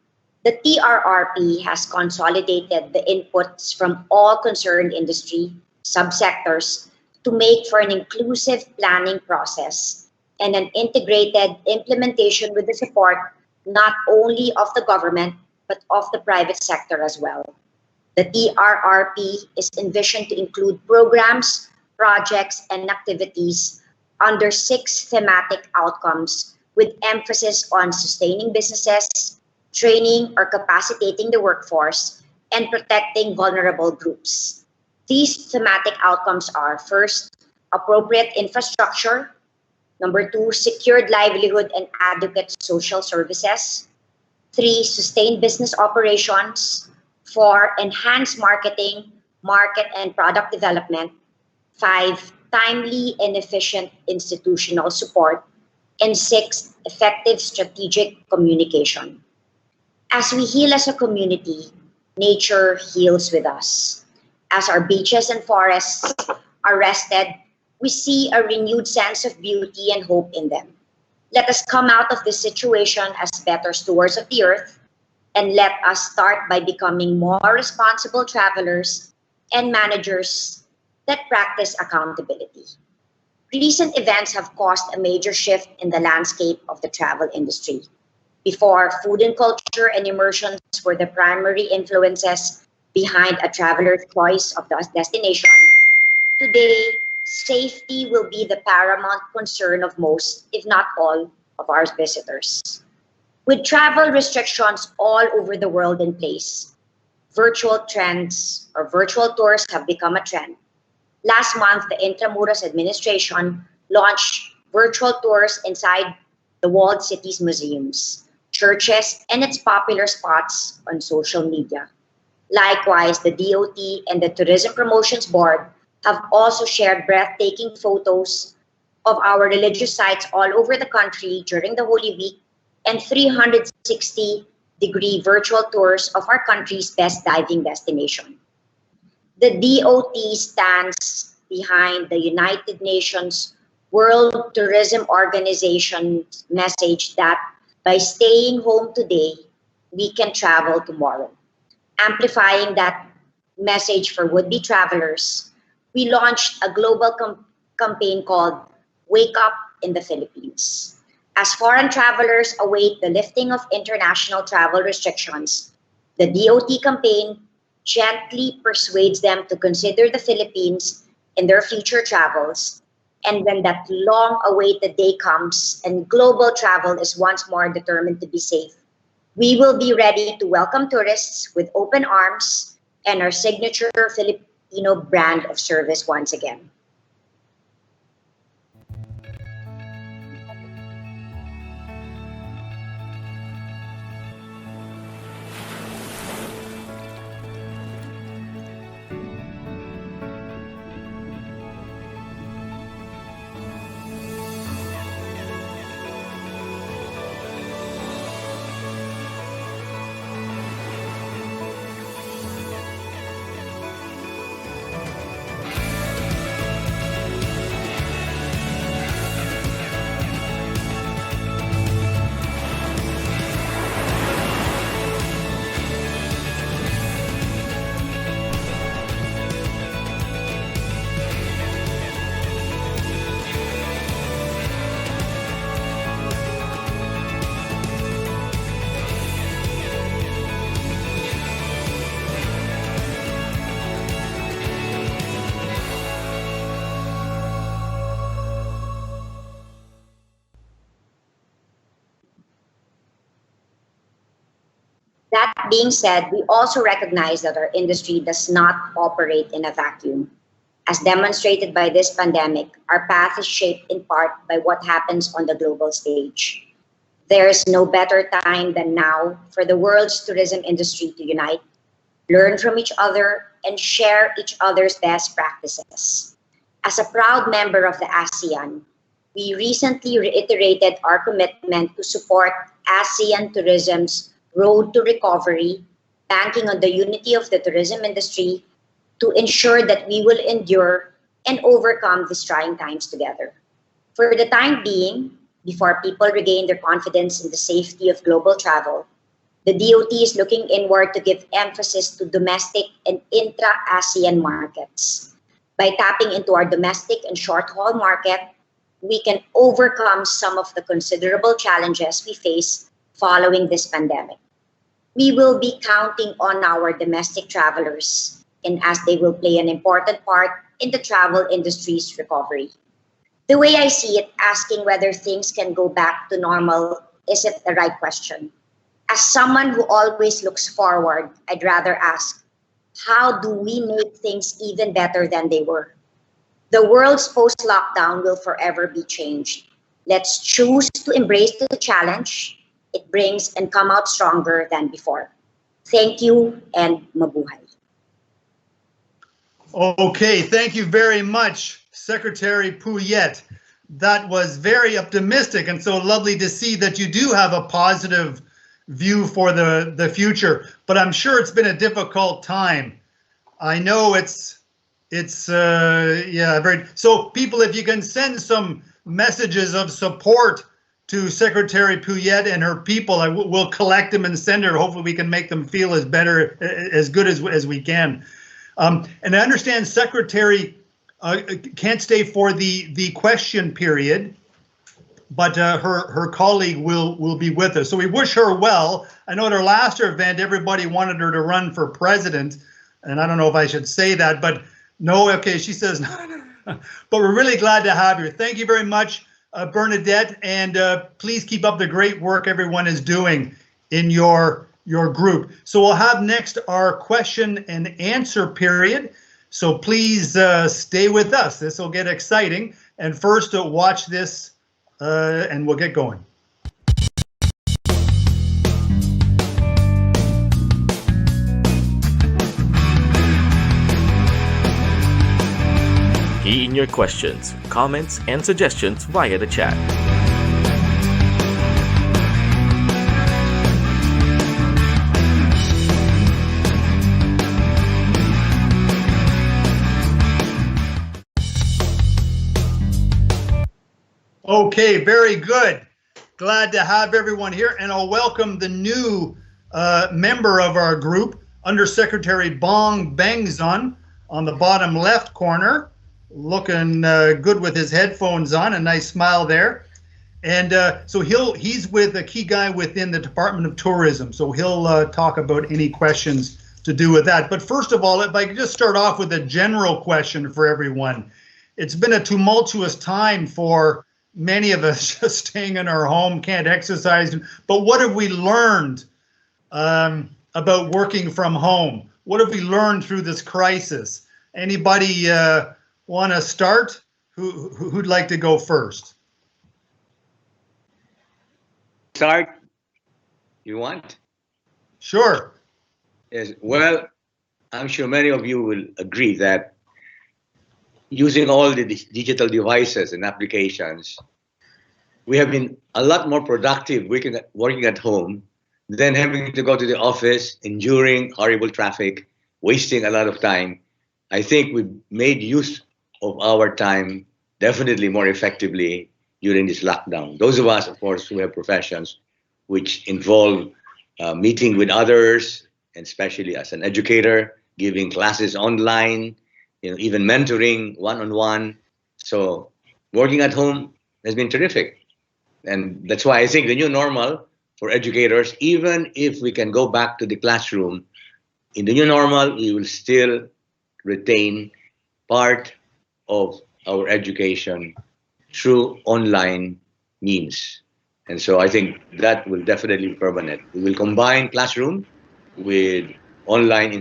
The TRRP has consolidated the inputs from all concerned industry subsectors to make for an inclusive planning process and an integrated implementation with the support not only of the government, but of the private sector as well. The TRRP is envisioned to include programs, projects, and activities under 6 thematic outcomes with emphasis on sustaining businesses, training or capacitating the workforce, and protecting vulnerable groups. These thematic outcomes are: first, appropriate infrastructure; number 2, secured livelihood and adequate social services; 3, sustained business operations; 4, enhanced marketing, market and product development; 5, timely and efficient institutional support, and 6, effective strategic communication. As we heal as a community, nature heals with us. As our beaches and forests are rested, we see a renewed sense of beauty and hope in them. Let us come out of this situation as better stewards of the earth, and let us start by becoming more responsible travelers and managers that practice accountability. Recent events have caused a major shift in the landscape of the travel industry. Before, food and culture and immersions were the primary influences behind a traveler's choice of the destination. Today, safety will be the paramount concern of most, if not all, of our visitors. With travel restrictions all over the world in place, virtual trends or virtual tours have become a trend. Last month, the Intramuros administration launched virtual tours inside the walled city's museums, churches, and its popular spots on social media. Likewise, the DOT and the Tourism Promotions Board have also shared breathtaking photos of our religious sites all over the country during the Holy Week and 360-degree virtual tours of our country's best diving destination. The DOT stands behind the United Nations World Tourism Organization's message that by staying home today, we can travel tomorrow. Amplifying that message for would-be travelers, we launched a global campaign called Wake Up in the Philippines. As foreign travelers await the lifting of international travel restrictions, the DOT campaign gently persuades them to consider the Philippines in their future travels. And when that long-awaited day comes and global travel is once more determined to be safe, we will be ready to welcome tourists with open arms and our signature Filipino brand of service once again. That being said, we also recognize that our industry does not operate in a vacuum. As demonstrated by this pandemic, our path is shaped in part by what happens on the global stage. There is no better time than now for the world's tourism industry to unite, learn from each other, and share each other's best practices. As a proud member of the ASEAN, we recently reiterated our commitment to support ASEAN tourism's road to recovery, banking on the unity of the tourism industry to ensure that we will endure and overcome these trying times together. For the time being, before people regain their confidence in the safety of global travel, the DOT is looking inward to give emphasis to domestic and intra-ASEAN markets. By tapping into our domestic and short-haul market, we can overcome some of the considerable challenges we face following this pandemic. We will be counting on our domestic travelers, and as they will play an important part in the travel industry's recovery. The way I see it, asking whether things can go back to normal isn't the right question. As someone who always looks forward, I'd rather ask, how do we make things even better than they were? The world's post-lockdown will forever be changed. Let's choose to embrace the challenge it brings and come out stronger than before. Thank you and mabuhay. Okay, thank you very much, Secretary Pouillet. That was very optimistic, and so lovely to see that you do have a positive view for the future. But I'm sure it's been a difficult time. I know it's yeah, very. So people, if you can send some messages of support to Secretary Pouillet and her people, we'll collect them and send her. Hopefully we can make them feel as good as we can. And I understand Secretary can't stay for the question period, but her colleague will be with us. So we wish her well. I know at our last event, everybody wanted her to run for president, and I don't know if I should say that, but no, okay, she says no. But we're really glad to have you. Thank you very much, Bernadette, and please keep up the great work everyone is doing in your group. So we'll have next our question and answer period. So please stay with us. This will get exciting. And first, watch this and we'll get going. Key in your questions, comments, and suggestions via the chat. Okay, very good. Glad to have everyone here, and I'll welcome the new member of our group, Undersecretary Bong Bengzon, on the bottom left corner, looking good with his headphones on, a nice smile there. And so he's with a key guy within the Department of Tourism, so he'll talk about any questions to do with that. But first of all, if I could just start off with a general question for everyone. It's been a tumultuous time for many of us just staying in our home, can't exercise. But what have we learned about working from home? What have we learned through this crisis? Anybody want to start? Who'd like to go first? Start? You want? Sure. Yes. Well, I'm sure many of you will agree that using all the digital devices and applications, we have been a lot more productive working at home than having to go to the office, enduring horrible traffic, wasting a lot of time. I think we've made use of our time definitely more effectively during this lockdown. Those of us, of course, who have professions which involve meeting with others, and especially as an educator, giving classes online, even mentoring one-on-one. So working at home has been terrific. And that's why I think the new normal for educators, even if we can go back to the classroom, in the new normal, we will still retain part of our education through online means. And so I think that will definitely be permanent. We will combine classroom with online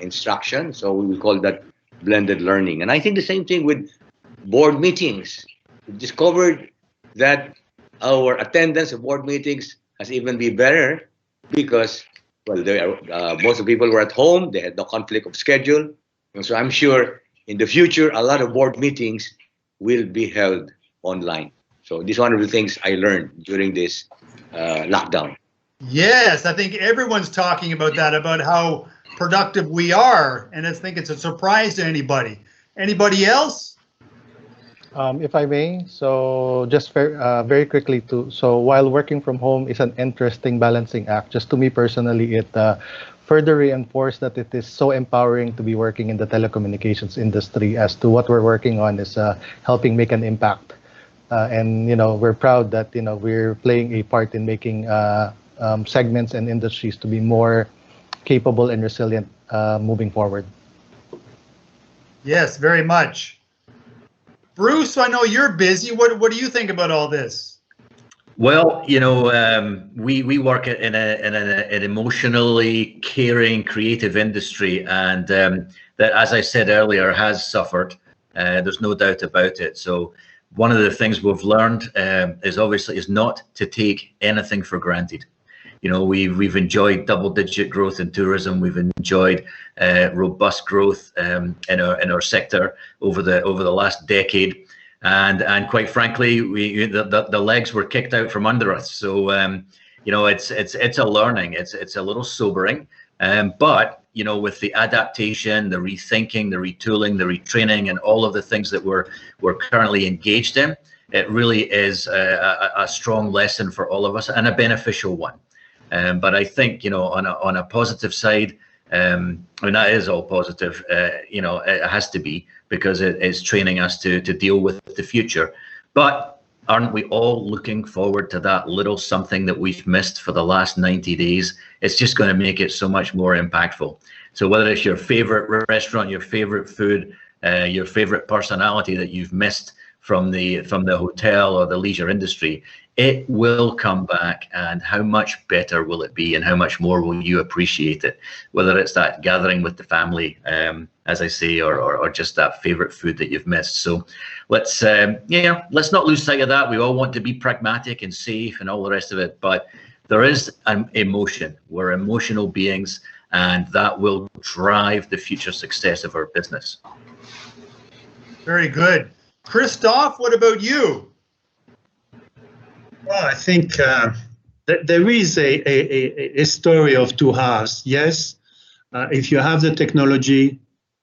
instruction. So we will call that blended learning. And I think the same thing with board meetings. We discovered that our attendance of board meetings has even been better because, well, most of the people were at home. They had no conflict of schedule. And so I'm sure in the future, a lot of board meetings will be held online. So this is one of the things I learned during this lockdown. Yes, I think everyone's talking about that, about how productive we are, and I think it's a surprise to anybody. Anybody else? If I may, so just very quickly so while working from home is an interesting balancing act, just to me personally, it further reinforced that it is so empowering to be working in the telecommunications industry, as to what we're working on is helping make an impact. And we're proud that we're playing a part in making segments and industries to be more capable and resilient moving forward. Yes, very much. Bruce, I know you're busy. What do you think about all this? Well, we work in an emotionally caring, creative industry, and that, as I said earlier, has suffered. There's no doubt about it. So one of the things we've learned is not to take anything for granted. You know, we've enjoyed double-digit growth in tourism. We've enjoyed robust growth in our sector over the last decade, and quite frankly, the legs were kicked out from under us. So you know, it's a learning. It's a little sobering, but you know, with the adaptation, the rethinking, the retooling, the retraining, and all of the things that we're currently engaged in, it really is a strong lesson for all of us and a beneficial one. But I think, you know, on a positive side, I mean, that is all positive. You know, it has to be, because it is training us to deal with the future. But aren't we all looking forward to that little something that we've missed for the last 90 days? It's just going to make it so much more impactful. So whether it's your favorite restaurant, your favorite food, your favorite personality that you've missed from the hotel or the leisure industry, it will come back, and how much better will it be, and how much more will you appreciate it? Whether it's that gathering with the family, as I say, or just that favorite food that you've missed. So let's not lose sight of that. We all want to be pragmatic and safe and all the rest of it, but there is an emotion. We're emotional beings, and that will drive the future success of our business. Very good. Christoph, what about you? Well, I think there is a story of two halves. Yes, if you have the technology,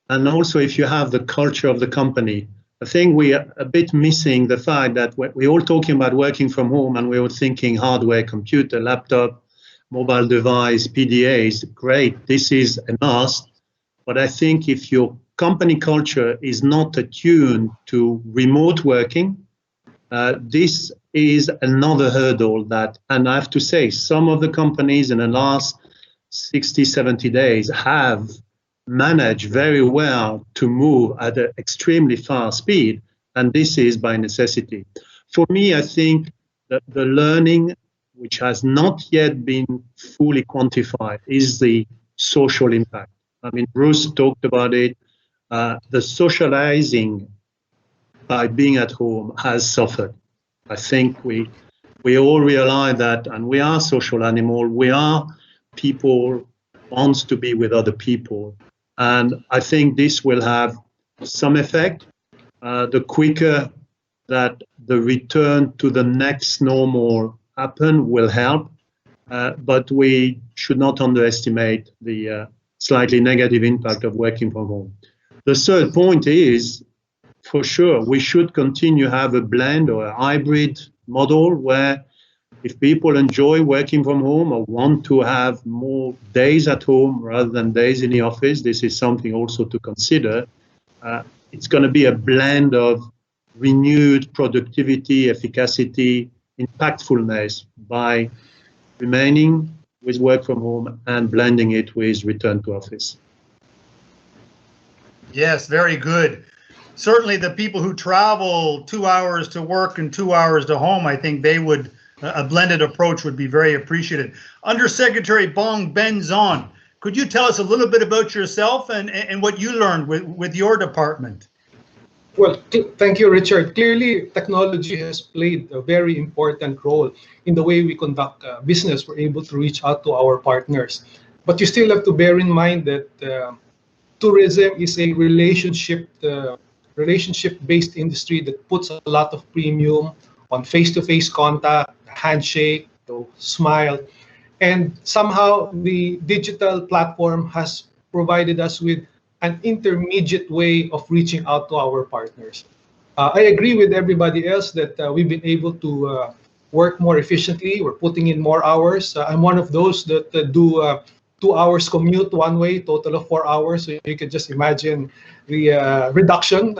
and also if you have the culture of the company. I think we are a bit missing the fact that we're all talking about working from home, and we're all thinking hardware, computer, laptop, mobile device, PDAs. Great, this is a must. But I think if your company culture is not attuned to remote working, this is another hurdle and I have to say, some of the companies in the last 60, 70 days have managed very well to move at an extremely fast speed, and this is by necessity. For me, I think that the learning, which has not yet been fully quantified, is the social impact. I mean, Bruce talked about it. The socializing by being at home has suffered. I think we all realize that, and we are social animal. We are people wants to be with other people, and I think this will have some effect. The quicker that the return to the next normal happen will help, but we should not underestimate the slightly negative impact of working from home. The third point is, for sure, we should continue to have a blend or a hybrid model where if people enjoy working from home or want to have more days at home rather than days in the office, this is something also to consider. It's going to be a blend of renewed productivity, efficacy, impactfulness by remaining with work from home and blending it with return to office. Yes, very good. Certainly the people who travel 2 hours to work and 2 hours to home, I think a blended approach would be very appreciated. Undersecretary Bong Benzon, could you tell us a little bit about yourself and what you learned with your department? Well, thank you, Richard. Clearly, technology has played a very important role in the way we conduct business. We're able to reach out to our partners. But you still have to bear in mind that tourism is a relationship-based industry that puts a lot of premium on face-to-face contact, handshake, smile. And somehow the digital platform has provided us with an intermediate way of reaching out to our partners. I agree with everybody else that we've been able to work more efficiently. We're putting in more hours. I'm one of those that do 2 hours commute one way, total of 4 hours. So you can just imagine the reduction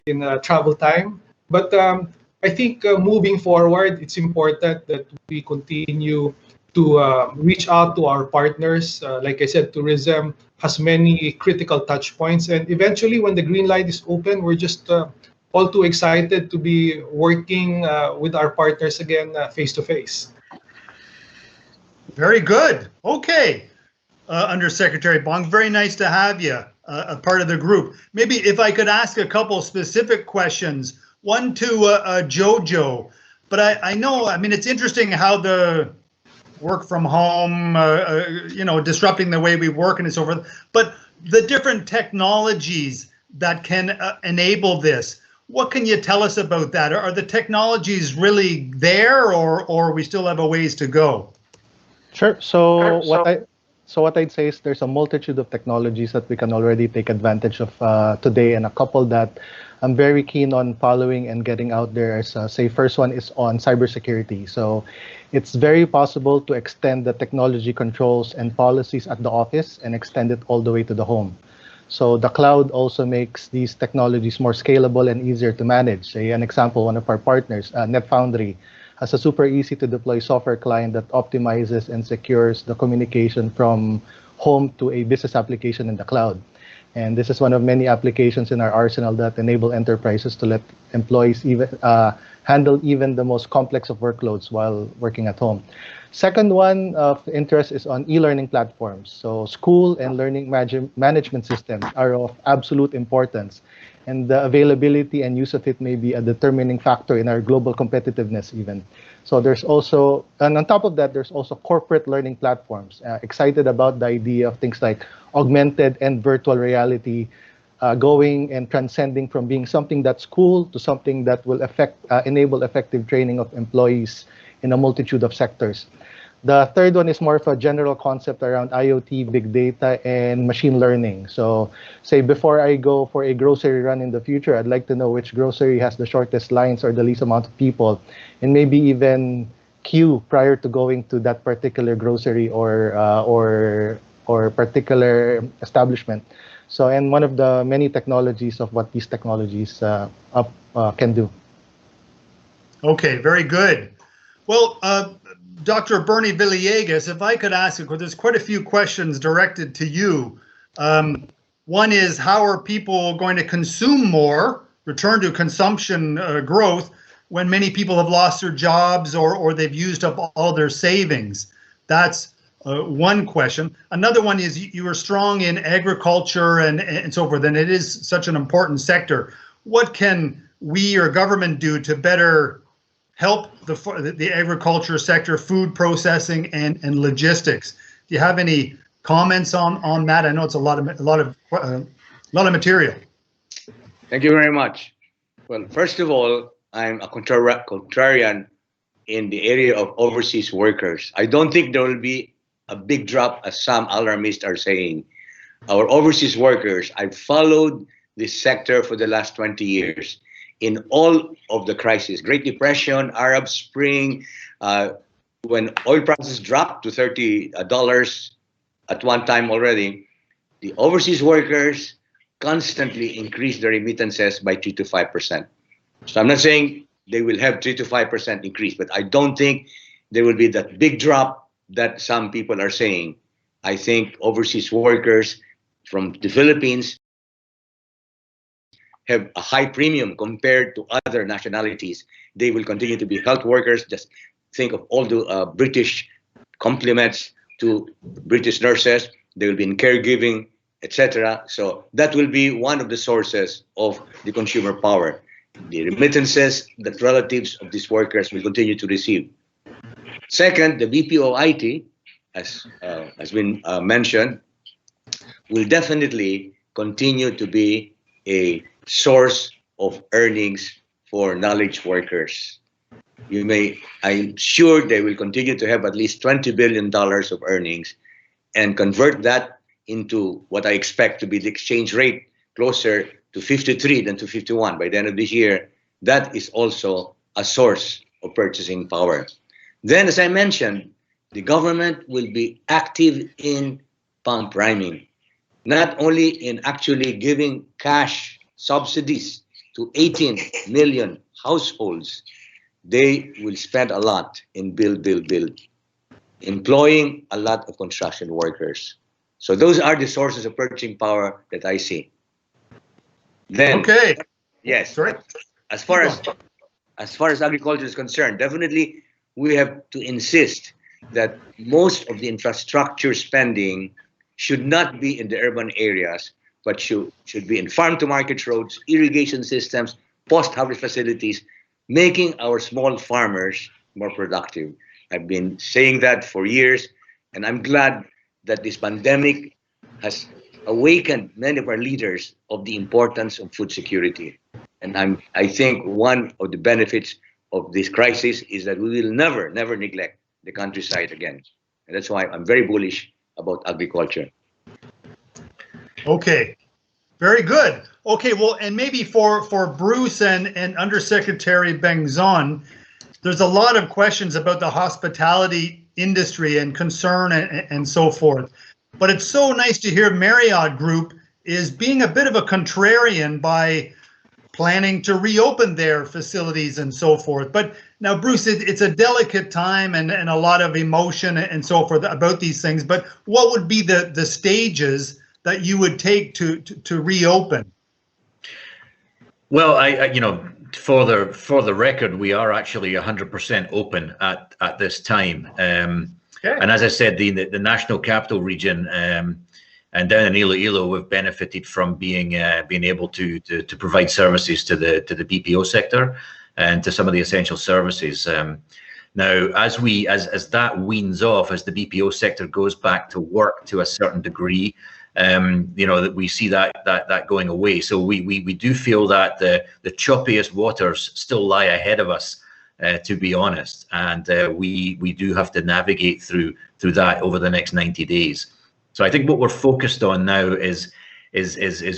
in travel time. But I think moving forward, it's important that we continue to reach out to our partners. Like I said, tourism has many critical touch points. And eventually, when the green light is open, we're just all too excited to be working with our partners again face to face. Very good. Okay. Undersecretary Bong, very nice to have you a part of the group. Maybe if I could ask a couple specific questions, one to Jojo. But I know, I mean, it's interesting how the work from home, disrupting the way we work and so forth. But the different technologies that can enable this, what can you tell us about that? Are the technologies really there, or we still have a ways to go? Sure. So what I'd say is there's a multitude of technologies that we can already take advantage of today, and a couple that I'm very keen on following and getting out there. As say, first one is on cybersecurity. So it's very possible to extend the technology controls and policies at the office and extend it all the way to the home. So the cloud also makes these technologies more scalable and easier to manage. Say an example, one of our partners, NetFoundry, has a super easy to deploy software client that optimizes and secures the communication from home to a business application in the cloud. And this is one of many applications in our arsenal that enable enterprises to let employees even handle even the most complex of workloads while working at home. Second one of interest is on e-learning platforms. So school and learning management systems are of absolute importance, and the availability and use of it may be a determining factor in our global competitiveness even. So there's also, and on top of that, there's also corporate learning platforms. Excited about the idea of things like augmented and virtual reality going and transcending from being something that's cool to something that will enable effective training of employees in a multitude of sectors. The third one is more of a general concept around IoT, big data, and machine learning. So say before I go for a grocery run in the future, I'd like to know which grocery has the shortest lines or the least amount of people, and maybe even queue prior to going to that particular grocery or particular establishment. So, and one of the many technologies of what these technologies can do. Okay, very good. Well, Dr. Bernie Villegas, if I could ask you, because there's quite a few questions directed to you. One is, how are people going to consume more, return to consumption growth, when many people have lost their jobs or they've used up all their savings? That's one question. Another one is, you are strong in agriculture and so forth, and it is such an important sector. What can we or government do to better help the agriculture sector, food processing, and logistics? Do you have any comments on that? I know it's a lot of material. Thank you very much. Well, first of all, I'm a contrarian in the area of overseas workers. I don't think there will be a big drop, as some alarmists are saying. Our overseas workers, I've followed this sector for the last 20 years. In all of the crises, Great Depression, Arab Spring, when oil prices dropped to $30 at one time already, the overseas workers constantly increased their remittances by 3 to 5%. So I'm not saying they will have 3 to 5% increase, but I don't think there will be that big drop that some people are saying. I think overseas workers from the Philippines have a high premium compared to other nationalities. They will continue to be health workers. Just think of all the British compliments to British nurses. They will be in caregiving, etc. So that will be one of the sources of the consumer power. The remittances that relatives of these workers will continue to receive. Second, the BPO IT, as has been mentioned, will definitely continue to be a source of earnings for knowledge workers. I'm sure they will continue to have at least $20 billion of earnings, and convert that into what I expect to be the exchange rate closer to 53 than to 51 by the end of this year. That is also a source of purchasing power. Then, as I mentioned, the government will be active in pump priming, not only in actually giving cash subsidies to 18 million households. They will spend a lot in build, employing a lot of construction workers. So those are the sources of purchasing power that I see. Then, okay, yes, sorry. As far as agriculture is concerned, definitely we have to insist that most of the infrastructure spending should not be in the urban areas, but should be in farm-to-market roads, irrigation systems, post-harvest facilities, making our small farmers more productive. I've been saying that for years, and I'm glad that this pandemic has awakened many of our leaders of the importance of food security. And I think one of the benefits of this crisis is that we will never neglect the countryside again. And that's why I'm very bullish about agriculture. Okay, very good. Okay, well, and maybe for Bruce and Undersecretary Bengzon, there's a lot of questions about the hospitality industry and concern and so forth. But it's so nice to hear Marriott Group is being a bit of a contrarian by planning to reopen their facilities and so forth. But now, Bruce, it's a delicate time and a lot of emotion and so forth about these things. But what would be the stages that you would take to reopen? Well, I for the record, we are actually 100% open at this time. Okay. And as I said, the National Capital Region and down in Iloilo, we've benefited from being able to provide services to the BPO sector and to some of the essential services. Now, as that weans off, as the BPO sector goes back to work to a certain degree, that we see that going away. So we do feel that the choppiest waters still lie ahead of us, to be honest, and we do have to navigate through that over the next 90 days. So I think what we're focused on now is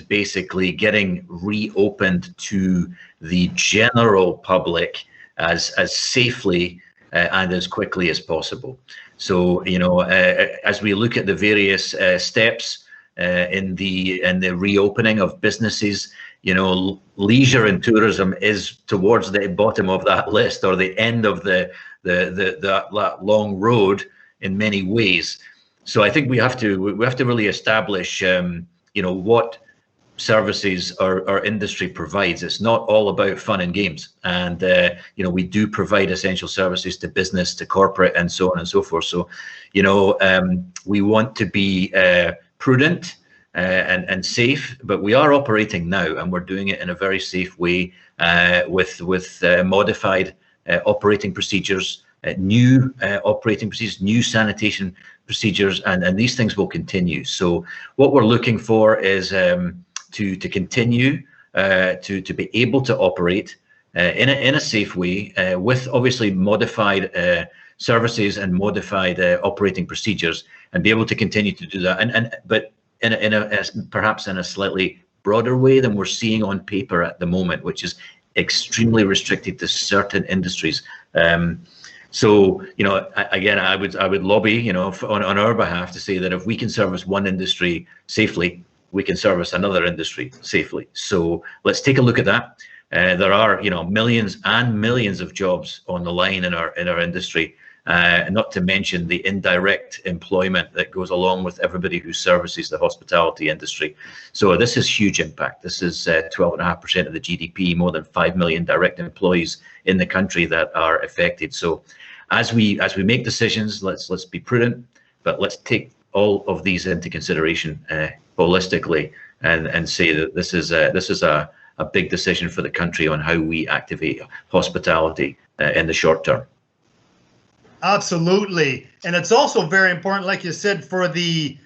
basically getting reopened to the general public as safely and as quickly as possible. So as we look at the various steps in the reopening of businesses, leisure and tourism is towards the bottom of that list, or the end of the long road in many ways. So I think we have to really establish what services our industry provides. It's not all about fun and games, and we do provide essential services to business, to corporate, and so on and so forth. So we want to be prudent and safe, but we are operating now, and we're doing it in a very safe way with modified operating procedures, new operating procedures, new sanitation procedures, and these things will continue. So what we're looking for is to continue to be able to operate in a safe way with obviously modified services and modified operating procedures, and be able to continue to do that. But perhaps in a slightly broader way than we're seeing on paper at the moment, which is extremely restricted to certain industries. So again, I would lobby, on our behalf, to say that if we can service one industry safely, we can service another industry safely. So let's take a look at that. There are millions and millions of jobs on the line in our industry, not to mention the indirect employment that goes along with everybody who services the hospitality industry. So this is huge impact. This is 12.5% of the GDP, more than 5 million direct employees in the country that are affected. So as we make decisions, let's be prudent, but let's take all of these into consideration holistically, and say that this is a big decision for the country on how we activate hospitality in the short term. Absolutely, and it's also very important, like you said, for the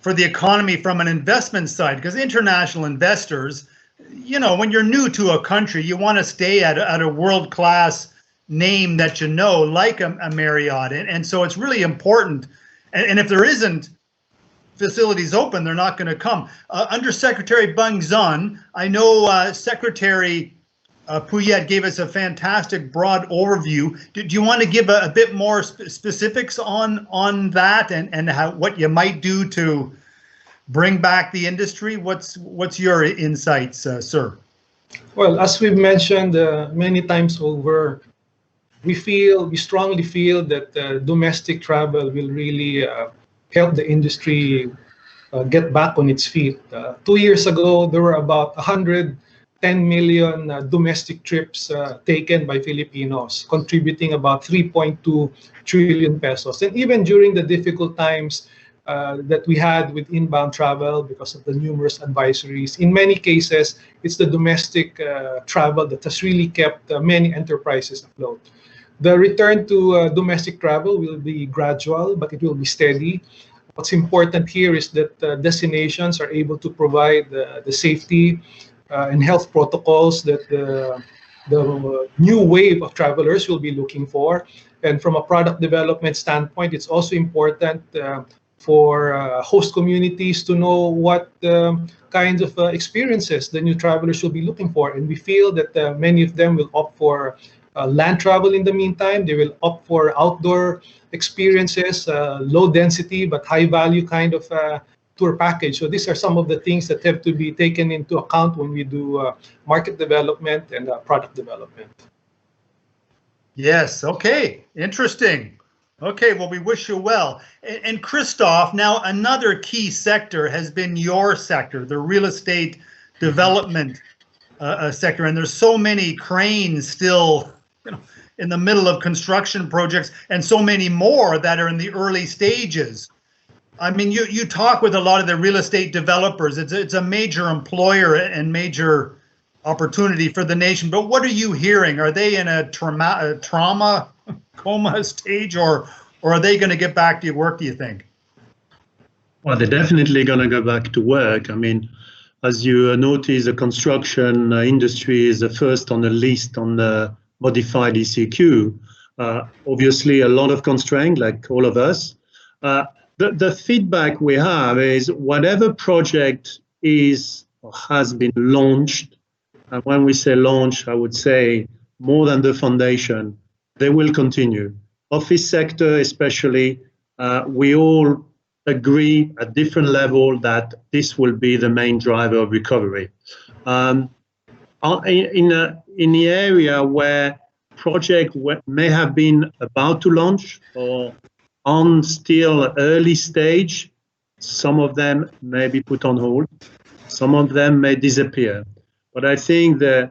economy from an investment side, because international investors, when you're new to a country, you want to stay at a world-class name that like a Marriott, and so it's really important. And if there isn't facilities open, they're not going to come. Undersecretary Bengzon, I know Secretary Puyet gave us a fantastic broad overview. Do you want to give a bit more specifics on that and what you might do to bring back the industry? What's your insights, sir? Well, as we've mentioned many times over, we strongly feel that domestic travel will really help the industry get back on its feet. 2 years ago, there were about 110 million domestic trips taken by Filipinos, contributing about 3.2 trillion pesos. And even during the difficult times that we had with inbound travel because of the numerous advisories, in many cases, it's the domestic travel that has really kept many enterprises afloat. The return to domestic travel will be gradual, but it will be steady. What's important here is that destinations are able to provide the safety and health protocols that the new wave of travelers will be looking for. And from a product development standpoint, it's also important for host communities to know what kinds of experiences the new travelers will be looking for. And we feel that many of them will opt for land travel in the meantime. They will opt for outdoor experiences, low density but high value kind of tour package. So these are some of the things that have to be taken into account when we do market development and product development. Yes. Okay. Interesting. Okay. Well, we wish you well. And Christoph, now another key sector has been your sector, the real estate development sector. And there's so many cranes still, in the middle of construction projects, and so many more that are in the early stages. I mean, you talk with a lot of the real estate developers. It's a major employer and major opportunity for the nation. But what are you hearing? Are they in a trauma coma stage, or are they going to get back to work, do you think? Well, they're definitely going to go back to work. I mean, as you notice, the construction industry is the first on the list on the modified ECQ. Obviously, a lot of constraint, like all of us. The feedback we have is whatever project is or has been launched, and when we say launch, I would say more than the foundation, they will continue. Office sector especially, we all agree at different level that this will be the main driver of recovery. In the area where project may have been about to launch or on still early stage, some of them may be put on hold, some of them may disappear. But I think the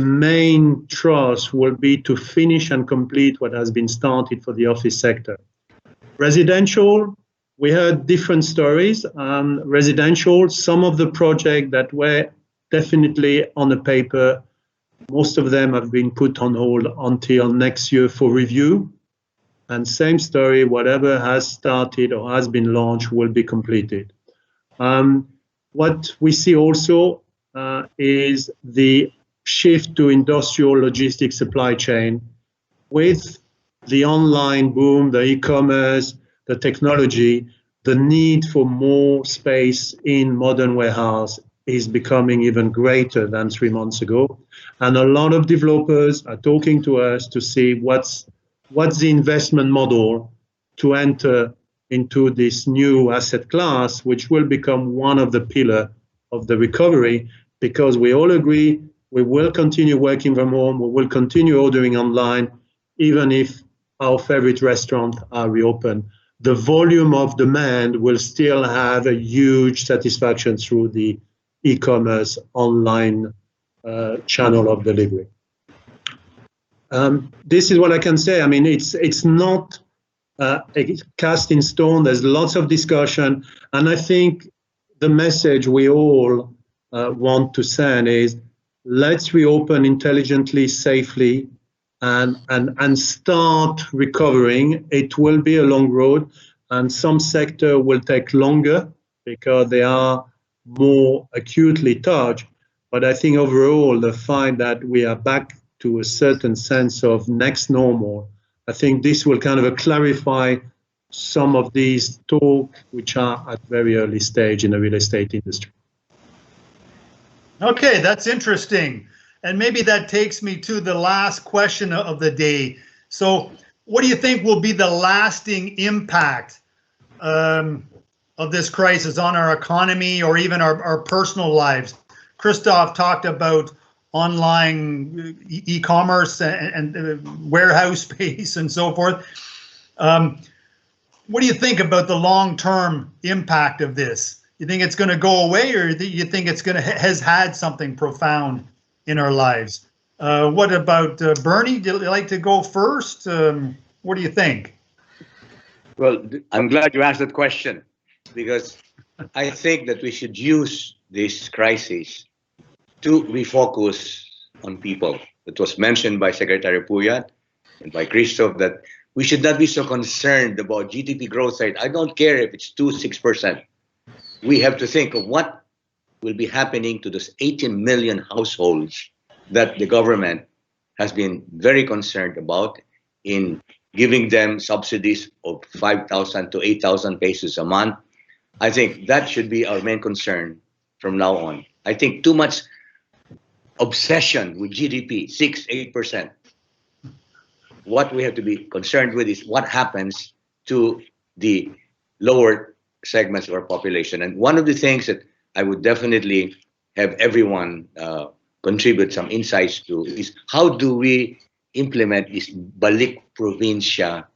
main thrust will be to finish and complete what has been started for the office sector. Residential, we heard different stories. Residential, some of the projects that were definitely on the paper, most of them have been put on hold until next year for review. And same story, whatever has started or has been launched will be completed. What we see also is the shift to industrial logistics supply chain with the online boom, the e-commerce, the technology, the need for more space in modern warehouse is becoming even greater than 3 months ago. And a lot of developers are talking to us to see what's the investment model to enter into this new asset class, which will become one of the pillars of the recovery, because we all agree we will continue working from home, we will continue ordering online, even if our favorite restaurants are reopened. The volume of demand will still have a huge satisfaction through the e-commerce online channel of delivery. This is what I can say. I mean, it's not cast in stone. There's lots of discussion, and I think the message we all want to send is let's reopen intelligently, safely, and start recovering. It will be a long road, and some sector will take longer because they are more acutely touched. But I think overall, the fact that we are back to a certain sense of next normal, I think this will kind of clarify some of these talk which are at very early stage in the real estate industry. Okay, that's interesting. And maybe that takes me to the last question of the day. So what do you think will be the lasting impact of this crisis on our economy or even our personal lives? Christoph talked about online e-commerce and warehouse space and so forth. What do you think about the long-term impact of this? You think it's going to go away, or do you think it's going to has had something profound in our lives? What about Bernie? Do you like to go first? What do you think? Well, I'm glad you asked that question, because I think that we should use this crisis to refocus on people. It was mentioned by Secretary Puyat. and by Christoph that we should not be so concerned about GDP growth rate. I don't care if it's 6%. We have to think of what will be happening to those 18 million households that the government has been very concerned about in giving them subsidies of 5,000 to 8,000 pesos a month. I think that should be our main concern from now on. I think too much obsession with GDP, 8%. What we have to be concerned with is what happens to the lower segments of our population. And one of the things that I would definitely have everyone contribute some insights to is how do we implement this Balik Provincia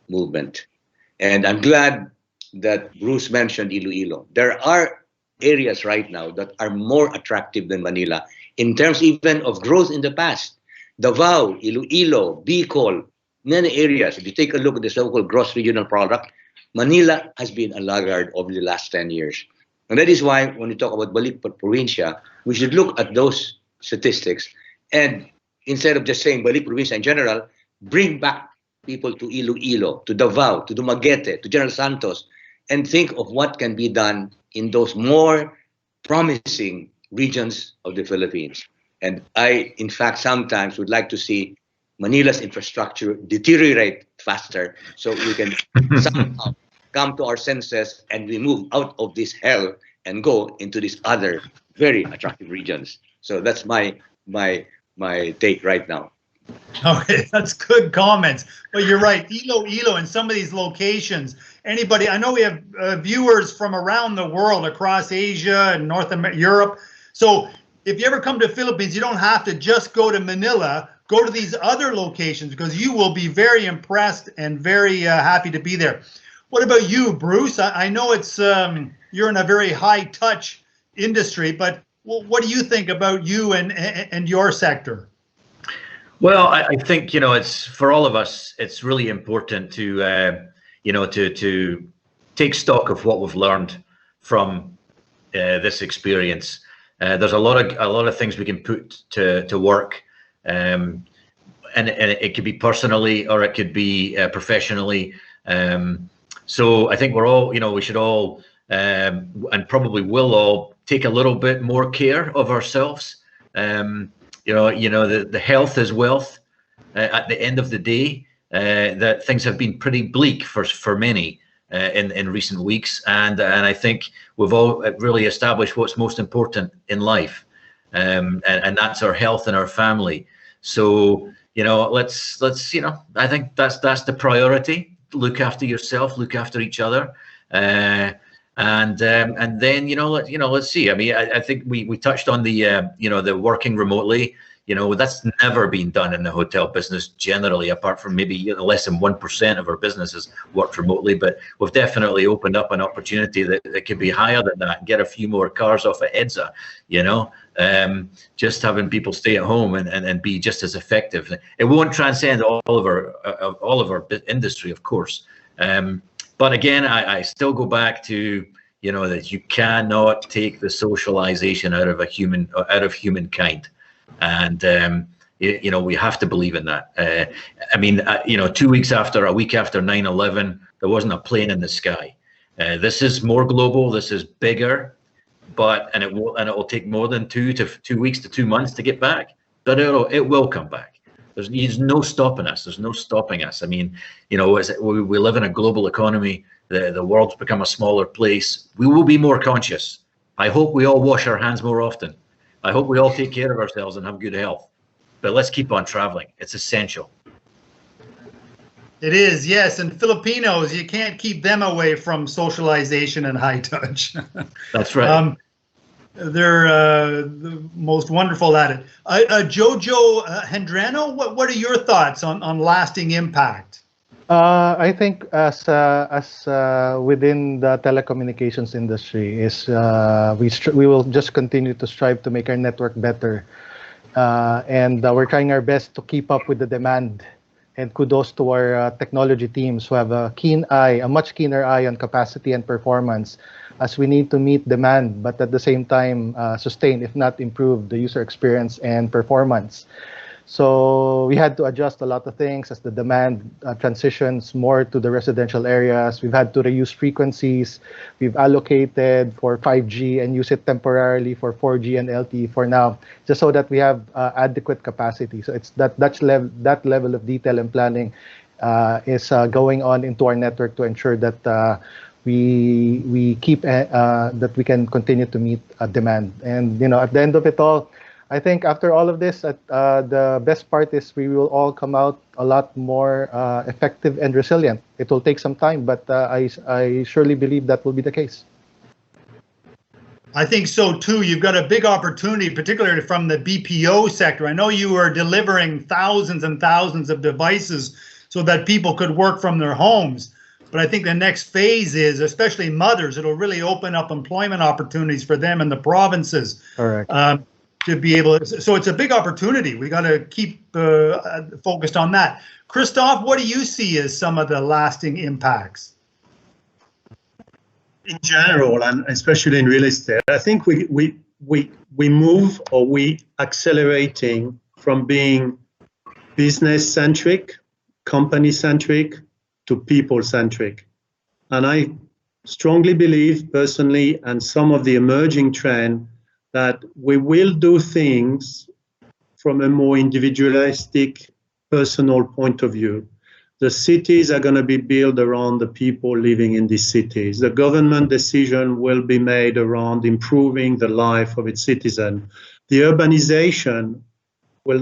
movement. And I'm glad that Bruce mentioned Iloilo. There are areas right now that are more attractive than Manila in terms even of growth in the past. Davao, Iloilo, Bicol, many areas. If you take a look at the so-called gross regional product, Manila has been a laggard over the last 10 years. And that is why when we talk about Balik Provincia, we should look at those statistics and instead of just saying Balik Provincia in general, bring back people to Iloilo, to Davao, to Dumaguete, to General Santos, and think of what can be done in those more promising regions of the Philippines. And I, in fact, sometimes would like to see Manila's infrastructure deteriorate faster so we can somehow come to our senses and we move out of this hell and go into these other very attractive regions. So that's my take right now. Okay, that's good comments. But you're right, Iloilo in some of these locations. Anybody, I know we have viewers from around the world, across Asia and North America, Europe. So if you ever come to Philippines, you don't have to just go to Manila. Go to these other locations because you will be very impressed and very happy to be there. What about you, Bruce? I know it's you're in a very high-touch industry, but what do you think about you and your sector? Well, I think, it's for all of us, it's really important to, to take stock of what we've learned from this experience. There's a lot of things we can put to work, and it could be personally or it could be professionally. So I think we're all, we should all, and probably will all take a little bit more care of ourselves. The health is wealth. At the end of the day, that things have been pretty bleak for many in recent weeks, and I think we've all really established what's most important in life, and that's our health and our family. So let's I think that's the priority. Look after yourself, look after each other, and then let's see. I mean, I think we touched on the the working remotely. That's never been done in the hotel business generally, apart from maybe less than 1% of our businesses work remotely. But we've definitely opened up an opportunity that could be higher than that and get a few more cars off of EDSA. Just having people stay at home and be just as effective. It won't transcend all of our industry, of course. But again, I still go back to that you cannot take the socialization out of humankind. And we have to believe in that. 2 weeks after, a week after 9/11, there wasn't a plane in the sky. This is more global. This is bigger, and it will take more than 2 weeks to 2 months to get back. But it will come back. There's no stopping us. There's no stopping us. I mean, we live in a global economy. The world's become a smaller place. We will be more conscious. I hope we all wash our hands more often. I hope we all take care of ourselves and have good health. But let's keep on traveling. It's essential. It is, yes. And Filipinos, you can't keep them away from socialization and high touch. That's right. They're the most wonderful at it. Jojo Hendrano, what are your thoughts on lasting impact? I think as within the telecommunications industry is we will just continue to strive to make our network better, and we're trying our best to keep up with the demand. And kudos to our technology teams who have a much keener eye on capacity and performance, as we need to meet demand, but at the same time sustain, if not improve, the user experience and performance. So we had to adjust a lot of things as the demand transitions more to the residential areas. We've had to reuse frequencies. We've allocated for 5G and use it temporarily for 4G and LTE for now, just so that we have adequate capacity. So it's that level of detail and planning is going on into our network to ensure that we keep that we can continue to meet demand. And at the end of it all, I think after all of this, the best part is we will all come out a lot more effective and resilient. It will take some time, but I surely believe that will be the case. I think so too. You've got a big opportunity, particularly from the BPO sector. I know you are delivering thousands and thousands of devices so that people could work from their homes. But I think the next phase is, especially mothers, it'll really open up employment opportunities for them in the provinces. Correct. To be able to, so it's a big opportunity. We got to keep focused on that. Christoph, what do you see as some of the lasting impacts? In general, and especially in real estate, I think we move, or we accelerating from being business centric, company centric, to people centric. And I strongly believe personally, and some of the emerging trend, that we will do things from a more individualistic, personal point of view. The cities are going to be built around the people living in these cities. The government decision will be made around improving the life of its citizens. The urbanization will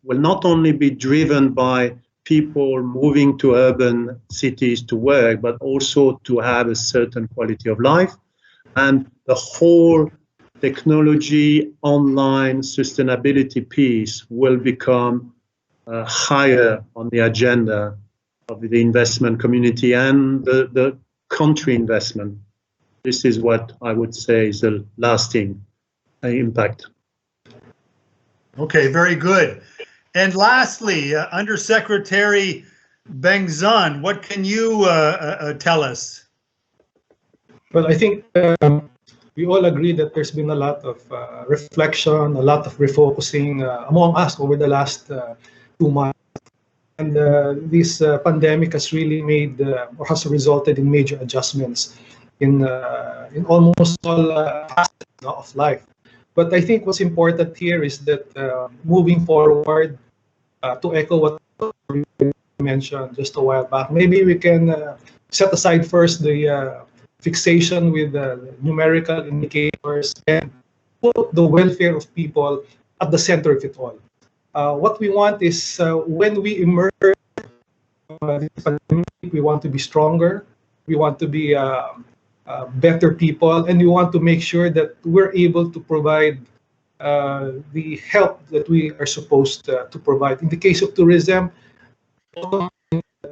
not only be driven by people moving to urban cities to work, but also to have a certain quality of life. And the whole technology, online sustainability piece will become higher on the agenda of the investment community and the country investment. This is what I would say is a lasting impact. Okay, very good. And lastly, Undersecretary Bengzon, what can you tell us? Well, I think we all agree that there's been a lot of reflection, a lot of refocusing among us over the last 2 months. And this pandemic has really made, or has resulted in major adjustments in almost all aspects of life. But I think what's important here is that moving forward, to echo what you mentioned just a while back, maybe we can set aside first the fixation with numerical indicators and put the welfare of people at the center of it all. What we want is when we emerge from this pandemic, we want to be stronger, we want to be better people, and we want to make sure that we're able to provide the help that we are supposed to provide. In the case of tourism,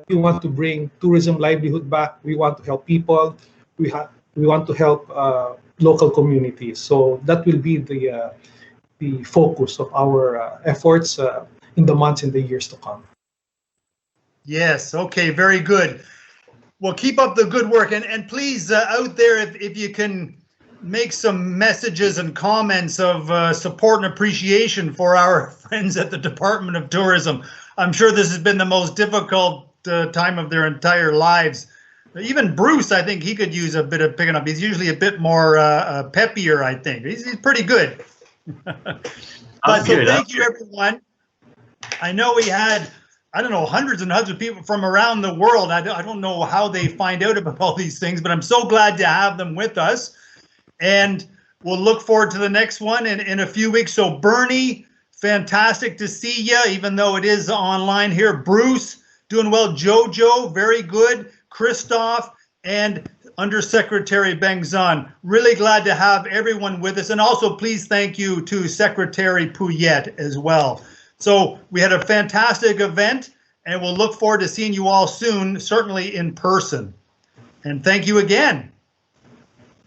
we want to bring tourism livelihood back. We want to help people. We want to help local communities. So that will be the focus of our efforts in the months and the years to come. Yes, okay, very good. Well, keep up the good work, and please out there, if you can make some messages and comments of support and appreciation for our friends at the Department of Tourism. I'm sure this has been the most difficult time of their entire lives. Even Bruce, I think he could use a bit of picking up. He's usually a bit more peppier, I think. He's pretty good. So thank you, everyone. I know we had, I don't know, hundreds and hundreds of people from around the world. I don't know how they find out about all these things, but I'm so glad to have them with us. And we'll look forward to the next one in a few weeks. So Bernie, fantastic to see you, even though it is online here. Bruce, doing well. Jojo, very good. Christoph, and Undersecretary Bengzon. Really glad to have everyone with us. And also, please thank you to Secretary Pouillet as well. So we had a fantastic event, and we'll look forward to seeing you all soon, certainly in person. And thank you again.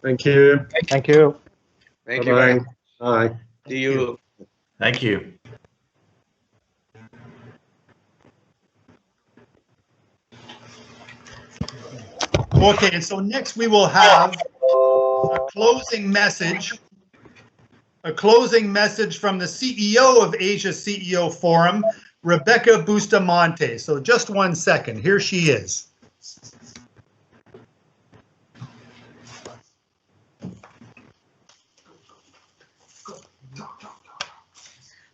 Thank you. Thank you. Thank you very much. Bye. See you. Thank you. Okay, and so next we will have a closing message a closing message from the CEO of Asia CEO Forum, Rebecca Bustamante. So just 1 second, here she is.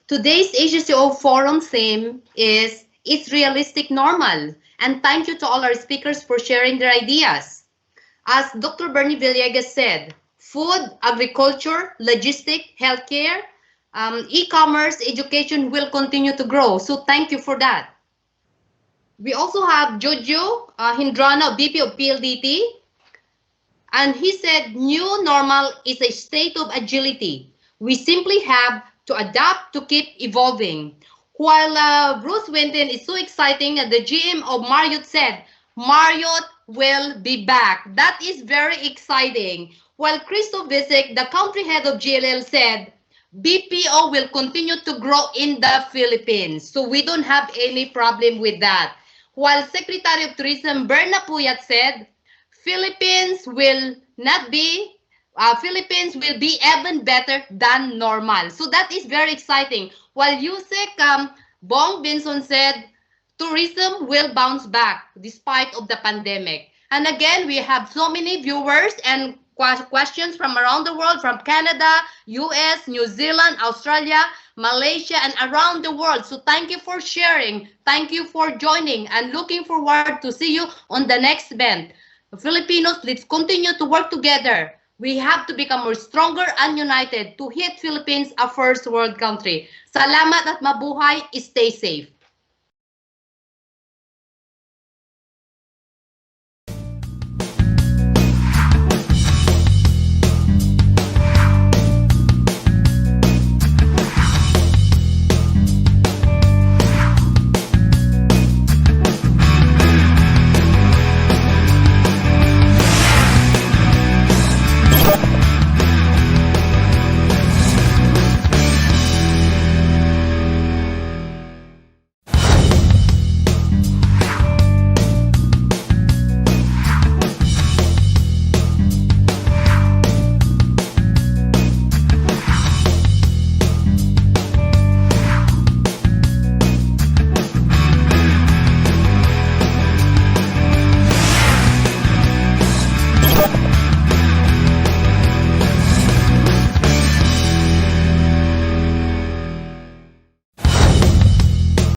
Today's Asia CEO Forum theme is It's Realistic Normal, and thank you to all our speakers for sharing their ideas. As Dr. Bernie Villegas said, food, agriculture, logistics, healthcare, e-commerce, education will continue to grow. So thank you for that. We also have Jojo Hindrano, VP of PLDT, and he said new normal is a state of agility. We simply have to adapt to keep evolving. While Bruce Winton is so exciting, the GM of Marriott said, Marriott will be back. That is very exciting. While Christo Visick, the country head of GLL, said, BPO will continue to grow in the Philippines. So we don't have any problem with that. While Secretary of Tourism Berna Puyat said, Philippines will be even better than normal. So that is very exciting. While Yusek Bong Binson said, tourism will bounce back despite of the pandemic. And again, we have so many viewers and questions from around the world, from Canada, US, New Zealand, Australia, Malaysia, and around the world. So thank you for sharing. Thank you for joining, and looking forward to see you on the next event. Filipinos, let's continue to work together. We have to become more stronger and united to hit Philippines a first world country. Salamat at mabuhay. Stay safe.